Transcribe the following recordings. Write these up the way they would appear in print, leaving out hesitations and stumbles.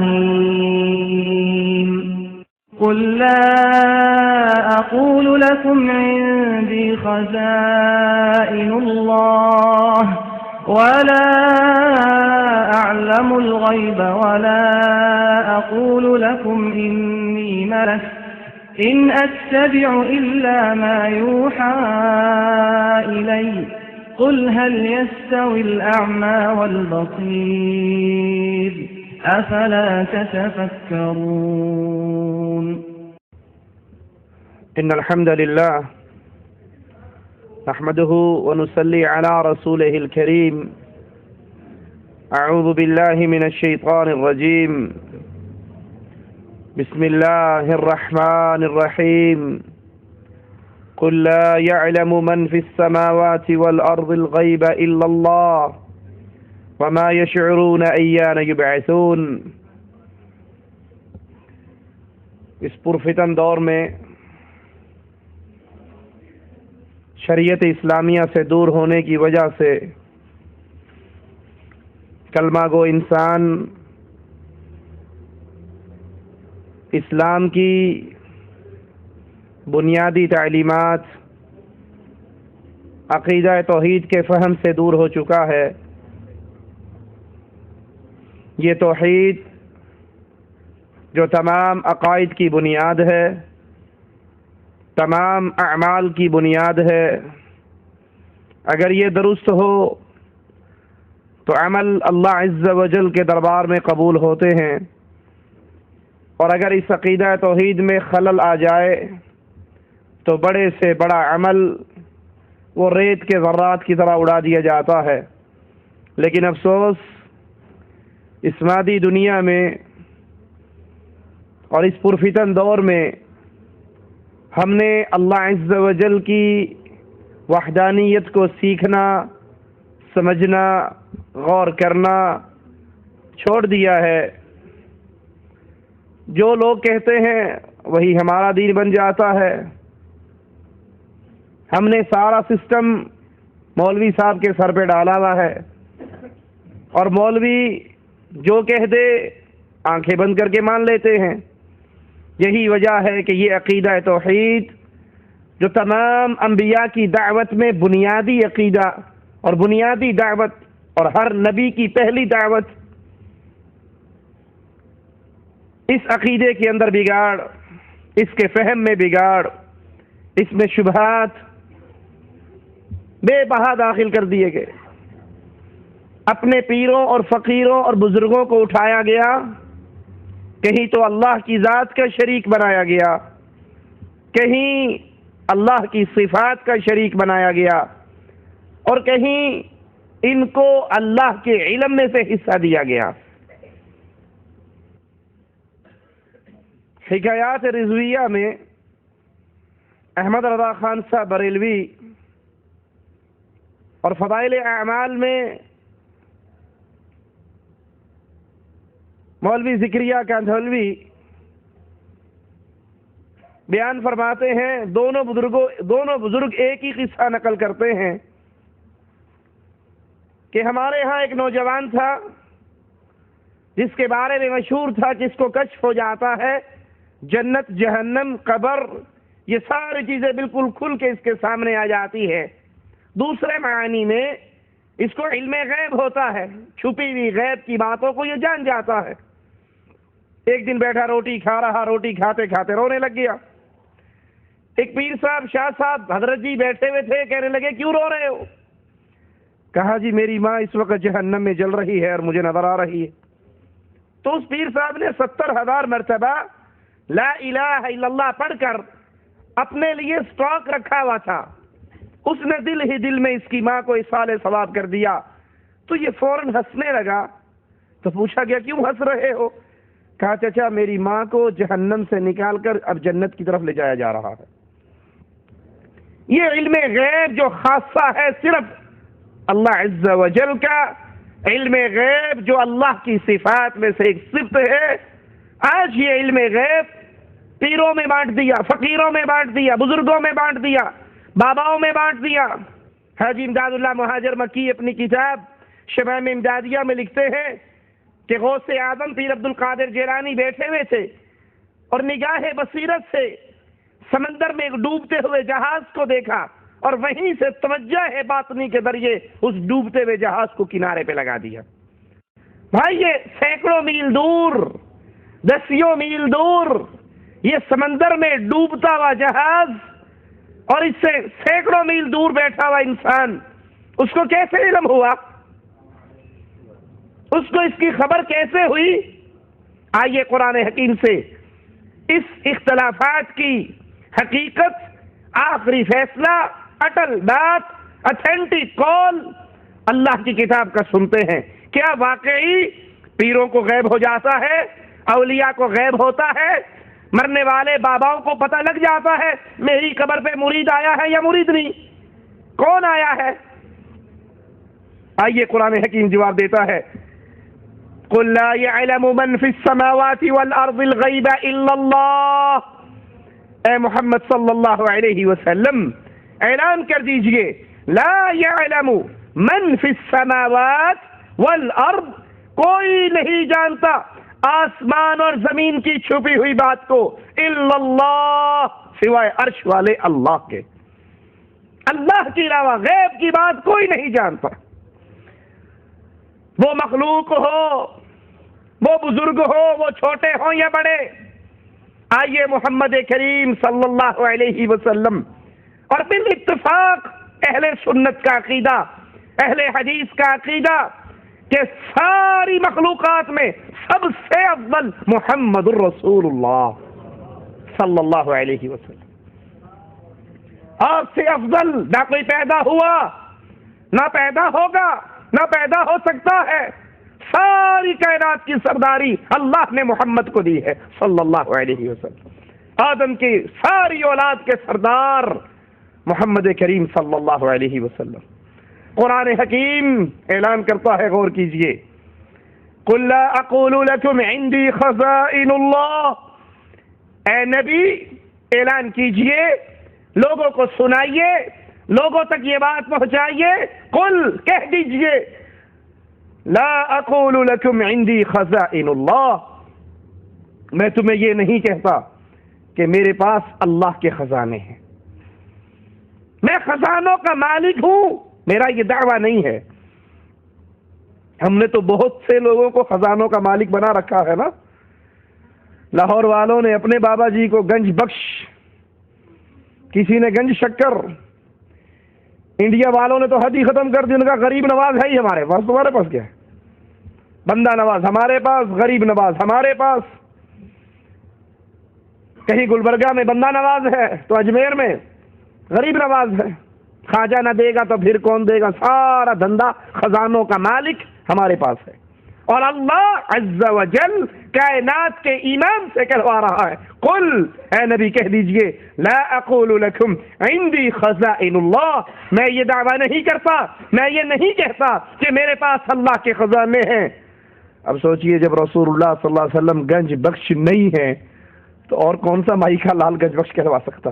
الرحيم قل لا أقول لكم عندي خزائن الله ولا أعلم الغيب ولا أقول لكم إني ملك إن أتبع إلا ما يوحى إلي قل هل يستوي الأعمى والبصير أفلا تتفكرون إن الحمد لله نحمده ونصلي على رسوله الكريم أعوذ بالله من الشيطان الرجيم بسم الله الرحمن الرحيم قل لا يعلم من في السماوات والأرض الغيب إلا الله وما يشعرون أيان يبعثون۔ اس پرفتن دور میں شریعت اسلامیہ سے دور ہونے کی وجہ سے کلمہ گو انسان اسلام کی بنیادی تعلیمات عقیدہ توحید کے فہم سے دور ہو چکا ہے۔ یہ توحید جو تمام عقائد کی بنیاد ہے، تمام اعمال کی بنیاد ہے، اگر یہ درست ہو تو عمل اللہ عز و جل کے دربار میں قبول ہوتے ہیں، اور اگر اس عقیدہ توحید میں خلل آ جائے تو بڑے سے بڑا عمل وہ ریت کے ذرات کی طرح اڑا دیا جاتا ہے۔ لیکن افسوس اس مادی دنیا میں اور اس پرفتن دور میں ہم نے اللہ عز و جل کی وحدانیت کو سیکھنا، سمجھنا، غور کرنا چھوڑ دیا ہے۔ جو لوگ کہتے ہیں وہی ہمارا دین بن جاتا ہے۔ ہم نے سارا سسٹم مولوی صاحب کے سر پہ ڈالا ہوا ہے، اور مولوی جو کہہ دے آنکھیں بند کر کے مان لیتے ہیں۔ یہی وجہ ہے کہ یہ عقیدہ توحید جو تمام انبیاء کی دعوت میں بنیادی عقیدہ اور بنیادی دعوت اور ہر نبی کی پہلی دعوت، اس عقیدے کے اندر بگاڑ، اس کے فہم میں بگاڑ، اس میں شبہات بے بہا داخل کر دیے گئے۔ اپنے پیروں اور فقیروں اور بزرگوں کو اٹھایا گیا، کہیں تو اللہ کی ذات کا شریک بنایا گیا، کہیں اللہ کی صفات کا شریک بنایا گیا، اور کہیں ان کو اللہ کے علم میں سے حصہ دیا گیا۔ حکایات رضویہ میں احمد رضا خان صاحب بریلوی اور فضائل اعمال میں مولوی ذکریہ کاندھولوی بیان فرماتے ہیں، دونوں بزرگ ایک ہی قصہ نقل کرتے ہیں کہ ہمارے ہاں ایک نوجوان تھا جس کے بارے میں مشہور تھا کہ اس کو کشف ہو جاتا ہے، جنت، جہنم، قبر، یہ ساری چیزیں بالکل کھل کے اس کے سامنے آ جاتی ہے۔ دوسرے معنی میں اس کو علم غیب ہوتا ہے، چھپی ہوئی غیب کی باتوں کو یہ جان جاتا ہے۔ ایک دن بیٹھا روٹی کھا رہا، روٹی کھاتے کھاتے رونے لگ گیا۔ ایک پیر صاحب، شاہ صاحب، حضرت جی بیٹھے ہوئے تھے، کہنے لگے کیوں رو رہے ہو؟ کہا جی میری ماں اس وقت جہنم میں جل رہی ہے اور مجھے نظر آ رہی ہے۔ تو اس پیر صاحب نے 70,000 مرتبہ لا الہ الا اللہ پڑھ کر اپنے لیے سٹاک رکھا ہوا تھا۔ اس نے دل ہی دل میں اس کی ماں کو اصال ثواب کر دیا۔ تو یہ فوراً ہنسنے لگا، تو پوچھا گیا کیوں ہنس رہے ہو؟ کہا چچا میری ماں کو جہنم سے نکال کر اب جنت کی طرف لے جایا جا رہا ہے۔ یہ علم غیب جو خاصہ ہے صرف اللہ عز و جل کا، علم غیب جو اللہ کی صفات میں سے ایک صفت ہے، آج یہ علم غیب پیروں میں بانٹ دیا، فقیروں میں بانٹ دیا، بزرگوں میں بانٹ دیا، باباؤں میں بانٹ دیا۔ حاجی امداد اللہ مہاجر مکی اپنی کتاب شمائم امدادیہ میں لکھتے ہیں کہ غوث اعظم پیر عبد القادر جیلانی بیٹھے ہوئے تھے اور نگاہ بصیرت سے سمندر میں ایک ڈوبتے ہوئے جہاز کو دیکھا اور وہیں سے توجہ باطنی کے ذریعے اس ڈوبتے ہوئے جہاز کو کنارے پہ لگا دیا۔ بھائی یہ سینکڑوں میل دور، دسیوں میل دور یہ سمندر میں ڈوبتا ہوا جہاز اور اس سے سینکڑوں میل دور بیٹھا ہوا انسان، اس کو کیسے علم ہوا؟ اس کو اس کی خبر کیسے ہوئی؟ آئیے قرآن حکیم سے اس اختلافات کی حقیقت، آخری فیصلہ، اٹل بات، اتھینٹک کال اللہ کی کتاب کا سنتے ہیں۔ کیا واقعی پیروں کو غیب ہو جاتا ہے، اولیاء کو غیب ہوتا ہے، مرنے والے باباؤں کو پتہ لگ جاتا ہے میری قبر پہ مرید آیا ہے یا مرید نہیں؟ کون آیا ہے؟ آئیے قرآن حکیم جواب دیتا ہے، قُلْ لَا يَعْلَمُ مَنْ فِي السَّمَاوَاتِ وَالْأَرْضِ الْغَيْبَ إِلَّا اللَّهُ۔ اے محمد صلی اللہ علیہ وسلم اعلان کر دیجئے، لا يعلم من فی السماوات والارض، کوئی نہیں جانتا آسمان اور زمین کی چھپی ہوئی بات کو، الا اللہ، سوائے عرش والے اللہ کے۔ اللہ کے علاوہ غیب کی بات کوئی نہیں جانتا، وہ مخلوق ہو، وہ بزرگ ہو، وہ چھوٹے ہوں یا بڑے۔ آئیے محمد کریم صلی اللہ علیہ وسلم اور بالاتفاق اہل سنت کا عقیدہ، اہل حدیث کا عقیدہ کہ ساری مخلوقات میں سب سے افضل محمد الرسول اللہ صلی اللہ علیہ وسلم۔ آپ سے افضل نہ کوئی پیدا ہوا، نہ پیدا ہوگا، نہ پیدا ہو سکتا ہے۔ ساری کائنات کی سرداری اللہ نے محمد کو دی ہے صلی اللہ علیہ وسلم۔ آدم کی ساری اولاد کے سردار محمد کریم صلی اللہ علیہ وسلم۔ قرآن حکیم اعلان کرتا ہے، غور کیجئے، قُلْ لَا أَقُولُ لَكُمْ عِنْدِي خَزَائِنُ اللَّهِ، اے نبی اعلان کیجئے، لوگوں کو سنائیے، لوگوں تک یہ بات پہنچائیے، قل کہہ دیجئے، لا اقول لکم عندی خزائن اللہ، میں تمہیں یہ نہیں کہتا کہ میرے پاس اللہ کے خزانے ہیں، میں خزانوں کا مالک ہوں، میرا یہ دعویٰ نہیں ہے۔ ہم نے تو بہت سے لوگوں کو خزانوں کا مالک بنا رکھا ہے نا۔ لاہور والوں نے اپنے بابا جی کو گنج بخش، کسی نے گنج شکر، انڈیا والوں نے تو حد ہی ختم کر دی، ان کا غریب نواز ہے ہی ہمارے پاس، تمہارے پاس کیا ہے؟ بندہ نواز ہمارے پاس، غریب نواز ہمارے پاس۔ کہیں گلبرگہ میں بندہ نواز ہے تو اجمیر میں غریب نواز ہے۔ خواجہ نہ دے گا تو پھر کون دے گا؟ سارا دھندا خزانوں کا مالک ہمارے پاس ہے۔ اور اللہ عز و جل کائنات کے ایمان سے کہوا رہا ہے، قل اے نبی کہہ دیجئے، لا اقول لکم عندی خزائن اللہ، میں یہ دعویٰ نہیں کرتا، میں یہ نہیں کہتا کہ میرے پاس اللہ کے خزانے ہیں۔ اب سوچئے جب رسول اللہ صلی اللہ علیہ وسلم گنج بخش نہیں ہے تو اور کون سا مائی کا لال گنج بخش کہلوا سکتا؟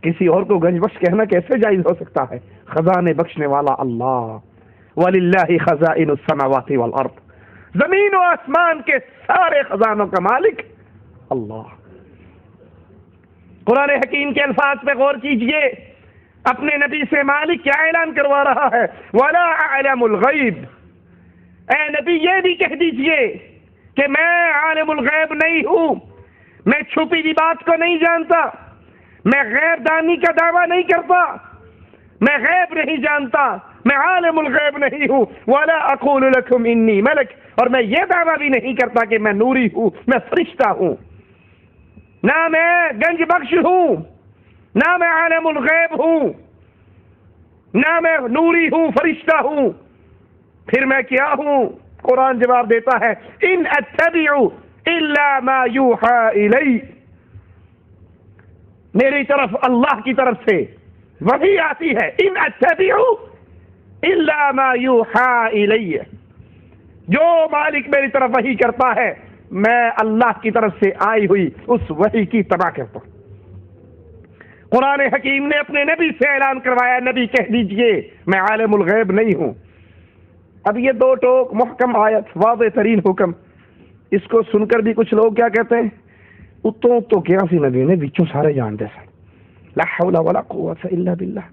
کسی اور کو گنج بخش کہنا کیسے جائز ہو سکتا ہے؟ خزانے بخشنے والا اللہ، وَلِلَّهِ خَزَائِنُ السَّمَاوَاتِ وَالْأَرْضِ، زمین و آسمان کے سارے خزانوں کا مالک اللہ۔ قرآن حکیم کے الفاظ پہ غور کیجئے، اپنے نبی سے مالک کیا اعلان کروا رہا ہے؟ وَلَا أَعْلَمُ الْغَيْبِ، اے نبی یہ بھی کہہ دیجئے کہ میں عالم الغیب نہیں ہوں، میں چھپی ہوئی بات کو نہیں جانتا، میں غیب دانی کا دعویٰ نہیں کرتا، میں غیب نہیں جانتا، میں عالم الغیب نہیں ہوں۔ وَلَا أَقُولُ لَكُمْ إِنِّي مَلَكٌ، اور میں یہ دعویٰ بھی نہیں کرتا کہ میں نوری ہوں، میں فرشتہ ہوں، نہ میں گنج بخش ہوں، نہ میں عالم الغیب ہوں، نہ میں نوری ہوں، فرشتہ ہوں، پھر میں کیا ہوں؟ قرآن جواب دیتا ہے، إِنْ أَتَّبِعُ إِلَّا مَا يُوحَى إِلَيَّ، میری طرف اللہ کی طرف سے وحی آتی ہے، إِنْ أَتَّبِعُ إِلَّا مَا يُوحَى إِلَيَّ، جو مالک میری طرف وحی کرتا ہے میں اللہ کی طرف سے آئی ہوئی اس وحی کی اتباع کرتا ہوں۔ قرآن حکیم نے اپنے نبی سے اعلان کروایا، نبی کہہ دیجئے میں عالم الغیب نہیں ہوں، اب یہ دو ٹوک محکم آیت واضح ترین حکم، اس کو سن کر بھی کچھ لوگ کیا کہتے ہیں، اتوں تو کیا سی نبی نے بچوں سارے جانتے سن، لا حول ولا قوت الا باللہ.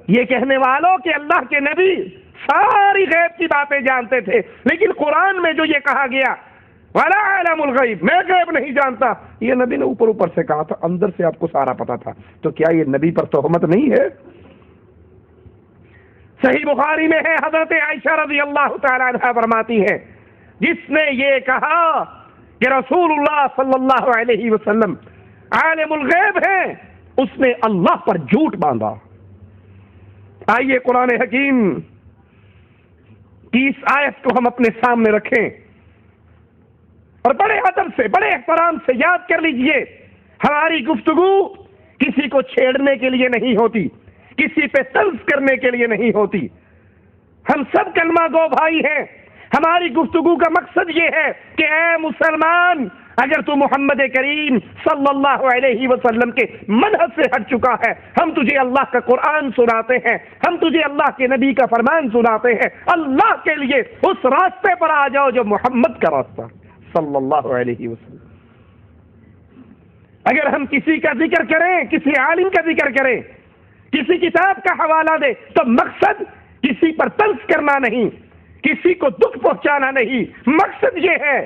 یہ کہنے والوں کہ اللہ کے نبی ساری غیب کی باتیں جانتے تھے، لیکن قرآن میں جو یہ کہا گیا ولا عالم الغیب، میں غیب نہیں جانتا، یہ نبی نے اوپر اوپر سے کہا تھا، اندر سے آپ کو سارا پتا تھا. تو کیا یہ نبی پر تہمت نہیں ہے؟ صحیح بخاری میں ہے، حضرت عائشہ رضی اللہ تعالی عنہا فرماتی ہے، جس نے یہ کہا کہ رسول اللہ صلی اللہ علیہ وسلم عالم الغیب ہیں، اس نے اللہ پر جھوٹ باندھا. آئیے قرآن حکیم کی اس آیت کو ہم اپنے سامنے رکھیں اور بڑے ادب سے، بڑے احترام سے یاد کر لیجئے، ہماری گفتگو کسی کو چھیڑنے کے لیے نہیں ہوتی، کسی پہ طنز کرنے کے لیے نہیں ہوتی. ہم سب کلمہ گو بھائی ہیں. ہماری گفتگو کا مقصد یہ ہے کہ اے مسلمان، اگر تو محمد کریم صلی اللہ علیہ وسلم کے منہج سے ہٹ چکا ہے، ہم تجھے اللہ کا قرآن سناتے ہیں، ہم تجھے اللہ کے نبی کا فرمان سناتے ہیں. اللہ کے لیے اس راستے پر آ جاؤ جو محمد کا راستہ صلی اللہ علیہ وسلم. اگر ہم کسی کا ذکر کریں، کسی عالم کا ذکر کریں، کسی کتاب کا حوالہ دے، تو مقصد کسی پر طنز کرنا نہیں، کسی کو دکھ پہنچانا نہیں. مقصد یہ ہے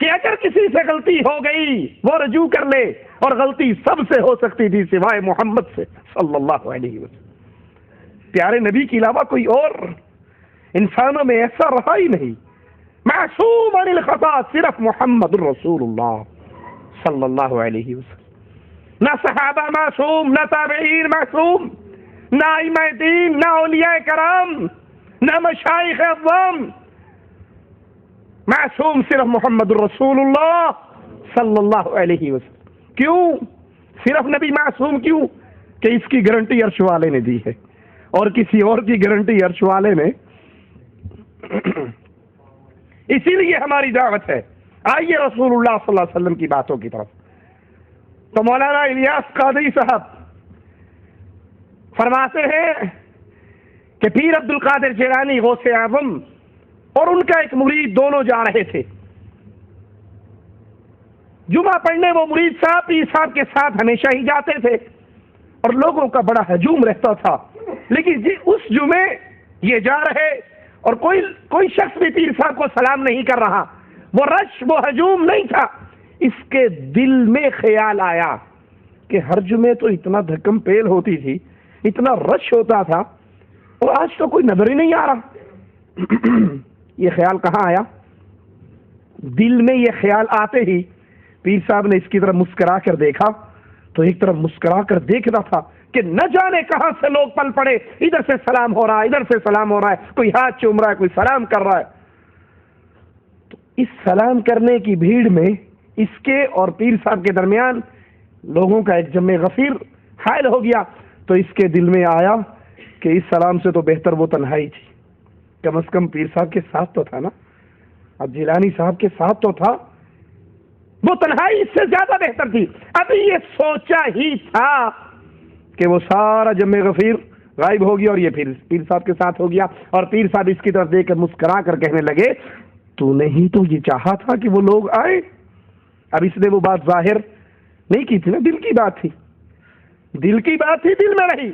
کہ اگر کسی سے غلطی ہو گئی وہ رجوع کر لے، اور غلطی سب سے ہو سکتی تھی سوائے محمد سے صلی اللہ علیہ وسلم. پیارے نبی کے علاوہ کوئی اور انسانوں میں ایسا رہا ہی نہیں. معصوم عن الخطا صرف محمد الرسول اللہ صلی اللہ علیہ وسلم. نہ صحابہ معصوم، نہ تابعین معصوم، نہ ائمہ دین، نہ اولیاء کرام، نہ مشائخ اعظام. معصوم صرف محمد الرسول اللہ صلی اللہ علیہ وسلم. کیوں صرف نبی معصوم؟ کیوں کہ اس کی گارنٹی عرش والے نے دی ہے، اور کسی اور کی گارنٹی عرش والے نے. اسی لیے ہماری دعوت ہے. آئیے رسول اللہ صلی اللہ علیہ وسلم کی باتوں کی طرف. تو مولانا الیاس قادری صاحب فرماتے ہیں کہ پیر عبد القادر جیلانی غوث اعظم اور ان کا ایک مرید دونوں جا رہے تھے جمعہ پڑھنے. وہ مرید صاحب پیر صاحب کے ساتھ ہمیشہ ہی جاتے تھے اور لوگوں کا بڑا ہجوم رہتا تھا. لیکن اس جمعے یہ جا رہے اور کوئی شخص بھی پیر صاحب کو سلام نہیں کر رہا. وہ رش، وہ ہجوم نہیں تھا. اس کے دل میں خیال آیا کہ ہر جمعے تو اتنا دھکم پیل ہوتی تھی، اتنا رش ہوتا تھا، اور آج تو کوئی نظر ہی نہیں آ رہا. یہ خیال کہاں آیا؟ دل میں یہ خیال آتے ہی پیر صاحب نے اس کی طرف مسکرا کر دیکھا تو ایک طرف مسکرا کر دیکھ رہا تھا کہ نہ جانے کہاں سے لوگ پل پڑے، ادھر سے سلام ہو رہا ہے، ادھر سے سلام ہو رہا ہے، کوئی ہاتھ چوم رہا ہے، کوئی سلام کر رہا ہے. تو اس سلام کرنے کی بھیڑ میں اس کے اور پیر صاحب کے درمیان لوگوں کا ایک جمع غفیر حائل ہو گیا. تو اس کے دل میں آیا کہ اس سلام سے تو بہتر وہ تنہائی تھی. کم از کم پیر صاحب کے ساتھ تو تھا نا، اب جیلانی صاحب کے ساتھ تو تھا، وہ تنہائی اس سے زیادہ بہتر تھی. ابھی یہ سوچا ہی تھا کہ وہ سارا جمع غفیر غائب ہو گیا اور یہ پھر پیر صاحب کے ساتھ ہو گیا. اور پیر صاحب اس کی طرف دیکھ کر مسکرا کر کہنے لگے، تو نے ہی تو یہ چاہا تھا کہ وہ لوگ آئے. اب اس نے وہ بات ظاہر نہیں کی تھی نا، دل کی بات تھی، دل کی بات تھی، دل میں رہی.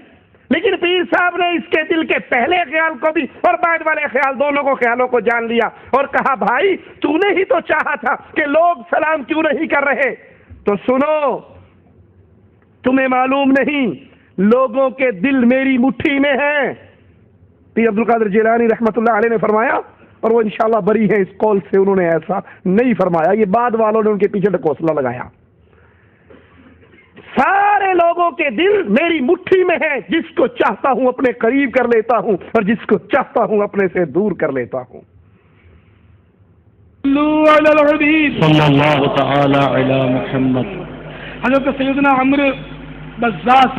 لیکن پیر صاحب نے اس کے دل کے پہلے خیال کو بھی اور بعد والے خیال، دونوں کو خیالوں کو جان لیا اور کہا، بھائی تو نے ہی تو چاہا تھا کہ لوگ سلام کیوں نہیں کر رہے. تو سنو، تمہیں معلوم نہیں لوگوں کے دل میری مٹھی میں ہیں. پیر عبد القادر جیلانی رحمۃ اللہ علیہ نے فرمایا، اور وہ انشاءاللہ بری ہے اس قول سے، انہوں نے ایسا نہیں فرمایا، یہ بعد والوں نے ان کے پیچھے ڈھکوسلا لگایا. سارے لوگوں کے دل میری مٹھی میں ہے، جس کو چاہتا ہوں اپنے قریب کر لیتا ہوں اور جس کو چاہتا ہوں اپنے سے دور کر لیتا ہوں. صلی اللہ تعالی علی محمد. حضرت سیدنا عمرو بزاز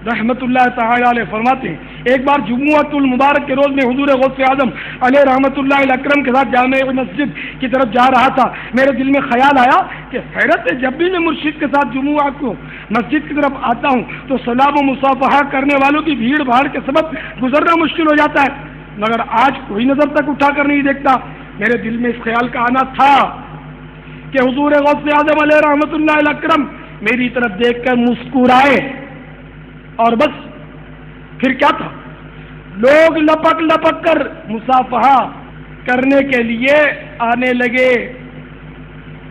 رحمت اللہ تعالی علیہ فرماتے ہیں، ایک بار جمعۃ المبارک کے روز میں حضور غوث اعظم علیہ رحمت اللہ اکرم کے ساتھ جامع مسجد کی طرف جا رہا تھا. میرے دل میں خیال آیا کہ حیرت ہے، جب بھی میں مرشد کے ساتھ جمعہ کو مسجد کی طرف آتا ہوں تو سلام و مصافحہ کرنے والوں کی بھیڑ بھاڑ کے سبب گزرنا مشکل ہو جاتا ہے. مگر آج کوئی نظر تک اٹھا کر نہیں دیکھتا۔ میرے دل میں اس خیال کا آنا تھا کہ حضور غوث اعظم علیہ رحمۃ اللہ الاکرم میری طرف دیکھ کر مسکرائے، اور بس پھر کیا تھا، لوگ لپک لپک کر مصافحہ کرنے کے لیے آنے لگے،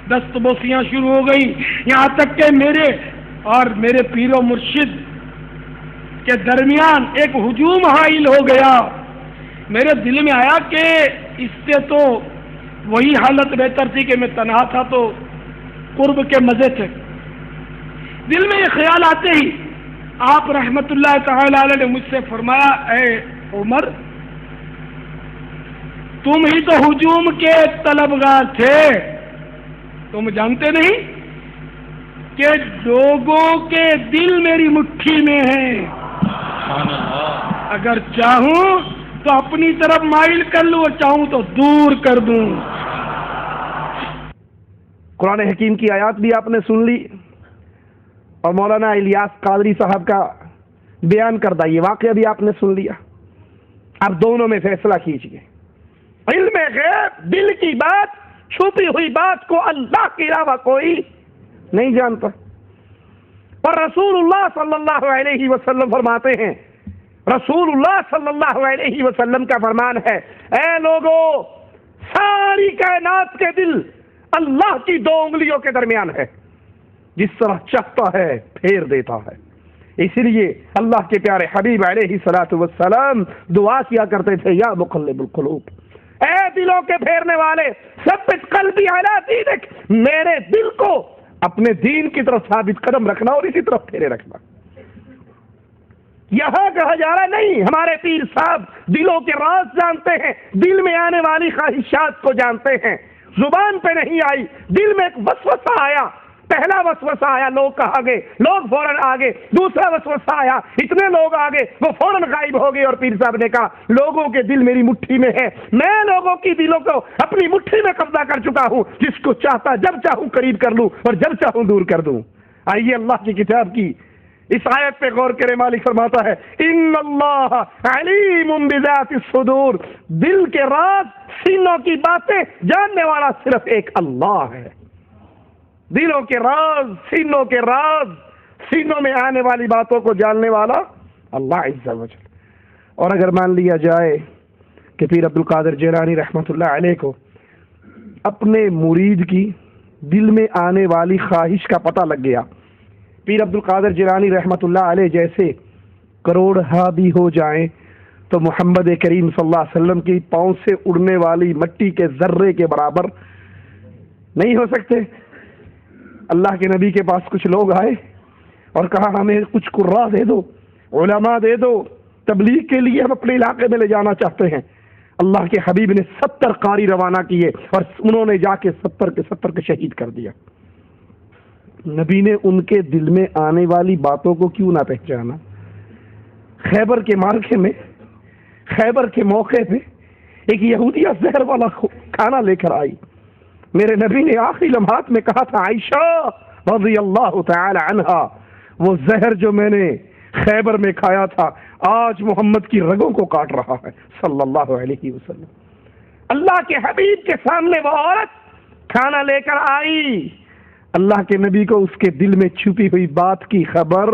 دست بوسیاں شروع ہو گئی، یہاں تک کہ میرے اور میرے پیر و مرشد کے درمیان ایک ہجوم حائل ہو گیا۔ میرے دل میں آیا کہ اس سے تو وہی حالت بہتر تھی کہ میں تنہا تھا تو قرب کے مزے تھے۔ دل میں یہ خیال آتے ہی آپ رحمت اللہ تعالی علیہ نے مجھ سے فرمایا، اے عمر، تم ہی تو ہجوم کے طلبگار تھے، تم جانتے نہیں کہ لوگوں کے دل میری مٹھی میں ہیں، اگر چاہوں تو اپنی طرف مائل کر لوں اور چاہوں تو دور کر دوں۔ قرآن حکیم کی آیات بھی آپ نے سن لی اور مولانا الیاس قادری صاحب کا بیان کردہ یہ واقعہ بھی آپ نے سن لیا۔ اب دونوں میں فیصلہ کیجیے۔ علم غیب، دل کی بات، چھپی ہوئی بات کو اللہ کے علاوہ کوئی نہیں جانتا، اور رسول اللہ صلی اللہ علیہ وسلم فرماتے ہیں، رسول اللہ صلی اللہ علیہ وسلم کا فرمان ہے، اے لوگو، ساری کائنات کے دل اللہ کی دو انگلیوں کے درمیان ہے، جس طرح چاہتا ہے پھیر دیتا ہے۔ اسی لیے اللہ کے پیارے حبیب علیہ الصلوۃ والسلام دعا کیا کرتے تھے، یا مقلب القلوب، اے دلوں کے پھیرنے والے، ثبت قلبی علی دینک، میرے دل کو اپنے دین کی طرف ثابت قدم رکھنا اور اسی طرف پھیرے رکھنا۔ یہاں کہا جا رہا نہیں، ہمارے پیر صاحب دلوں کے راز جانتے ہیں، دل میں آنے والی خواہشات کو جانتے ہیں، زبان پہ نہیں آئی، دل میں ایک وسوسہ آیا، پہلا وسوسہ آیا، لوگ کہا گئے، لوگ فوراً آگے، دوسرا وسوسہ آیا، اتنے لوگ آگے، وہ فوراً غائب ہو گئے، اور پیر صاحب نے کہا لوگوں کے دل میری مٹھی میں ہے، میں لوگوں کی دلوں کو اپنی مٹھی میں قبضہ کر چکا ہوں، جس کو چاہتا جب چاہوں قریب کر لوں اور جب چاہوں دور کر دوں۔ آئیے اللہ کی کتاب کی اس آیت پہ غور کرے، مالک فرماتا ہے، ان اللہ علیم بذات الصدور، دل کے راز، سینوں کی باتیں جاننے والا صرف ایک اللہ ہے۔ دلوں کے راز، سینوں کے راز، سینوں میں آنے والی باتوں کو جاننے والا اللہ عز و جل۔ اور اگر مان لیا جائے کہ پیر عبد القادر جیلانی رحمۃ اللہ علیہ کو اپنے مرید کی دل میں آنے والی خواہش کا پتہ لگ گیا، پیر عبد القادر جیلانی رحمۃ اللہ علیہ جیسے کروڑ بھی ہو جائیں تو محمد کریم صلی اللہ علیہ وسلم کی پاؤں سے اڑنے والی مٹی کے ذرے کے برابر نہیں ہو سکتے۔ اللہ کے نبی کے پاس کچھ لوگ آئے اور کہا ہمیں کچھ قرا دے دو، علماء دے دو، تبلیغ کے لیے ہم اپنے علاقے میں لے جانا چاہتے ہیں۔ اللہ کے حبیب نے 70 قاری روانہ کیے اور انہوں نے جا کے 70 کے شہید کر دیا۔ نبی نے ان کے دل میں آنے والی باتوں کو کیوں نہ پہچانا؟ خیبر کے مارکے میں، خیبر کے موقع پہ ایک یہودیہ زہر والا کھانا لے کر آئی، میرے نبی نے آخری لمحات میں کہا تھا، عائشہ رضی اللہ تعالی عنہا، وہ زہر جو میں نے خیبر میں کھایا تھا آج محمد کی رگوں کو کاٹ رہا ہے صلی اللہ علیہ وسلم۔ اللہ کے حبیب کے سامنے وہ عورت کھانا لے کر آئی، اللہ کے نبی کو اس کے دل میں چھپی ہوئی بات کی خبر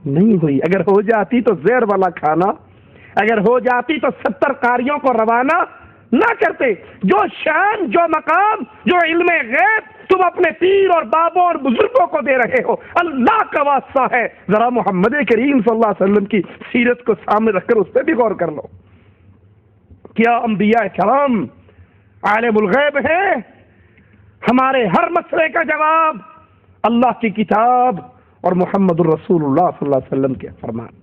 نہیں ہوئی۔ اگر ہو جاتی تو زہر والا کھانا، اگر ہو جاتی تو 70 قاریوں کو روانہ نہ کرتے۔ جو شان، جو مقام، جو علم غیب تم اپنے پیر اور بابوں اور بزرگوں کو دے رہے ہو، اللہ کا واسطہ ہے، ذرا محمد کریم صلی اللہ علیہ وسلم کی سیرت کو سامنے رکھ کر اس پہ بھی غور کر لو۔ کیا انبیاء کرام عالم الغیب ہے؟ ہمارے ہر مسئلے کا جواب اللہ کی کتاب اور محمد الرسول اللہ صلی اللہ علیہ وسلم کے فرمان۔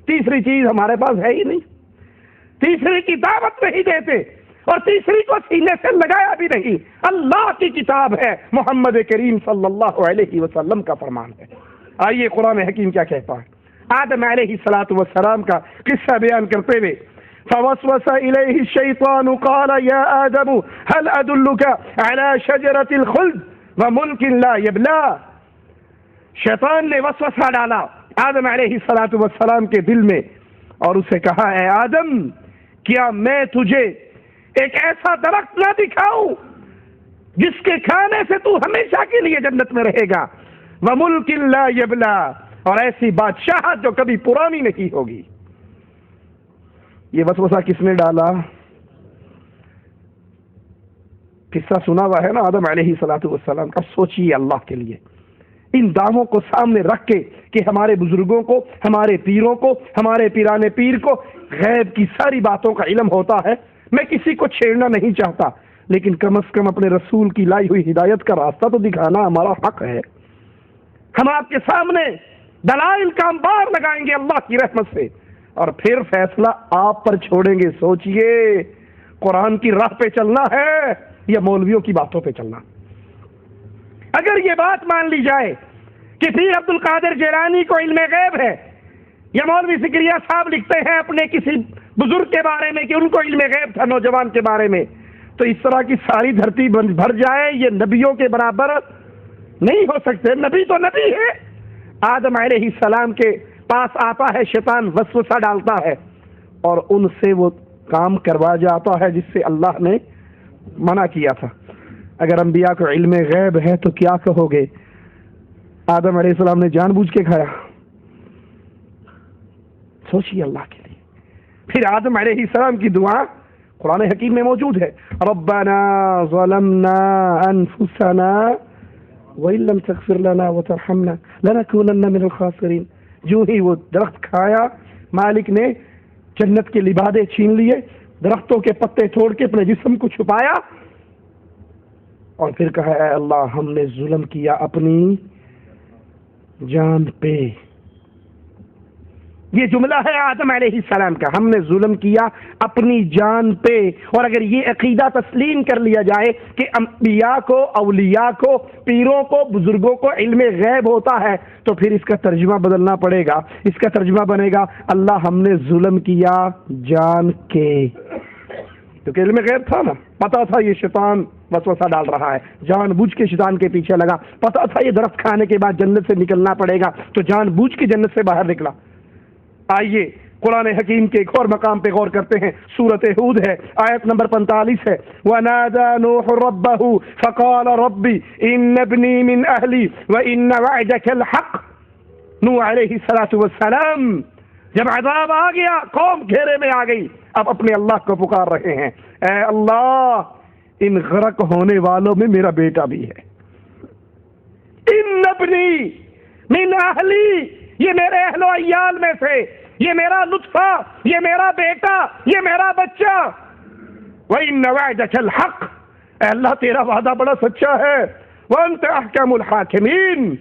تیسری چیز ہمارے پاس ہے ہی نہیں، تیسری کی دعوت نہیں دیتے اور تیسری کو سینے سے لگایا بھی نہیں۔ اللہ کی کتاب ہے، محمد کریم صلی اللہ علیہ وسلم کا فرمان ہے۔ آئیے قرآن حکیم کیا کہتا ہے۔ آدم علیہ السلام کا قصہ بیان کرتے ہوئے، فوسوس إليه الشيطان قال يا آدم هل أدلك على شجرة الخلد وملك لا يبلى، شیطان نے وسوسہ ڈالا آدم علیہ السلام کے دل میں اور اسے کہا، اے آدم، کیا میں تجھے ایک ایسا درخت نہ دکھاؤں جس کے کھانے سے تو ہمیشہ کے لیے جنت میں رہے گا، وَمُلْكٍ لَا يَبْلَى، اور ایسی بادشاہت جو کبھی پرانی نہیں ہوگی۔ یہ وسوسہ کس نے ڈالا؟ قصہ سنا ہوا ہے نا آدم علیہ السلام کا۔ سوچیے اللہ کے لیے ان دعووں کو سامنے رکھ کے کہ ہمارے بزرگوں کو، ہمارے پیروں کو، ہمارے پیرانے پیر کو غیب کی ساری باتوں کا علم ہوتا ہے۔ میں کسی کو چھیڑنا نہیں چاہتا، لیکن کم از کم اپنے رسول کی لائی ہوئی ہدایت کا راستہ تو دکھانا ہمارا حق ہے۔ ہم آپ کے سامنے دلائل کا انبار لگائیں گے اللہ کی رحمت سے، اور پھر فیصلہ آپ پر چھوڑیں گے۔ سوچئے قرآن کی راہ پہ چلنا ہے یا مولویوں کی باتوں پہ چلنا؟ اگر یہ بات مان لی جائے کہ پیر عبد القادر جیلانی کو علم غیب ہے، یا مولوی زکریا صاحب لکھتے ہیں اپنے کسی بزرگ کے بارے میں کہ ان کو علم غیب تھا نوجوان کے بارے میں، تو اس طرح کی ساری دھرتی بھر جائے، یہ نبیوں کے برابر نہیں ہو سکتے۔ نبی تو نبی ہے۔ آدم علیہ السلام کے پاس آتا ہے شیطان، وسوسہ ڈالتا ہے اور ان سے وہ کام کروا جاتا ہے جس سے اللہ نے منع کیا تھا۔ اگر انبیاء کو علم غیب ہے تو کیا کہو گے؟ آدم علیہ السلام نے جان بوجھ کے کھایا؟ سوچیے اللہ کے لیے۔ پھر آدم علیہ السلام کی دعا قرآن حکیم میں موجود ہے، ربنا ظلمنا انفسنا وَإِن لَّمْ تَغْفِرْ لَنَا وَتَرْحَمْنَا لَنَكُونَنَّ مِنَ الْخَاسِرِينَ۔ جو ہی وہ درخت کھایا، مالک نے جنت کے لبادے چھین لیے، درختوں کے پتے توڑ کے اپنے جسم کو چھپایا، اور پھر کہا اے اللہ ہم نے ظلم کیا اپنی جان پہ۔ یہ جملہ ہے آدم علیہ السلام کا، ہم نے ظلم کیا اپنی جان پہ۔ اور اگر یہ عقیدہ تسلیم کر لیا جائے کہ انبیاء کو، اولیاء کو، پیروں کو، بزرگوں کو علم غیب ہوتا ہے، تو پھر اس کا ترجمہ بدلنا پڑے گا۔ اس کا ترجمہ بنے گا اللہ ہم نے ظلم کیا جان کے، کیونکہ علم غیب تھا نا، پتا تھا یہ شیطان وسوسہ ڈال رہا ہے، جان بوجھ کے شیطان کے پیچھے لگا، پتا تھا یہ درخت کھانے کے بعد جنت سے نکلنا پڑے گا، تو جان بوجھ کے جنت سے باہر نکلا۔ آئیے قرآن حکیم کے ایک اور مقام پہ غور کرتے ہیں، سورۃ ہود ہے، آیت نمبر 45 ہے، وَنَادَى نُوحٌ رَبَّهُ فَقَالَ رَبِّ إِنَّ ابْنِي مِنْ أَهْلِي وَإِنَّ وَعْدَكَ الْحَقُّ۔ نوح علیہ السلام جب عذاب آ گیا، قوم گھیرے میں آ گئی، اب اپنے اللہ کو پکار رہے ہیں، اے اللہ ان غرق ہونے والوں میں میرا بیٹا بھی ہے۔ إِنَّ ابْنِي مِنْ أَهْلِي، یہ میرے اہل و عیال میں سے، یہ میرا لطفہ، یہ میرا بیٹا، یہ میرا بچہ۔ وَإِنَّ وَعْدَكَ الْحَقُّ، اے اللہ تیرا وعدہ بڑا سچا ہے، وَأَنْتَ أَحْكَمُ الْحَاكِمِينَ،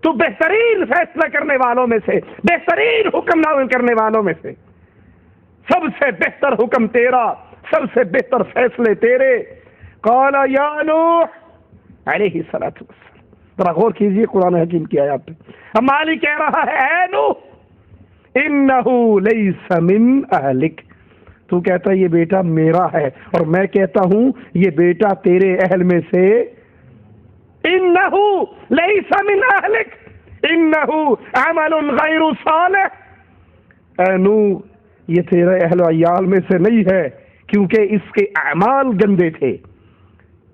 تو بہترین فیصلہ کرنے والوں میں سے، بہترین حکم نافذ کرنے والوں میں سے، سب سے بہتر حکم تیرا، سب سے بہتر فیصلے تیرے۔ قَالَ يَا نُوحُ علیہ السلام، ذرا غور کیجیے قرآن حکیم کی آیات پہ۔ اب مالک کہہ رہا ہے اے نوح انہ لیس من اہلک، تو کہتا ہے یہ بیٹا میرا ہے، اور میں کہتا ہوں یہ بیٹا تیرے اہل میں سے۔ انہ لیس من اہلک انہ عمل غیر صالح، اے نوح یہ تیرے اہل و عیال میں سے نہیں ہے، کیونکہ اس کے اعمال گندے تھے،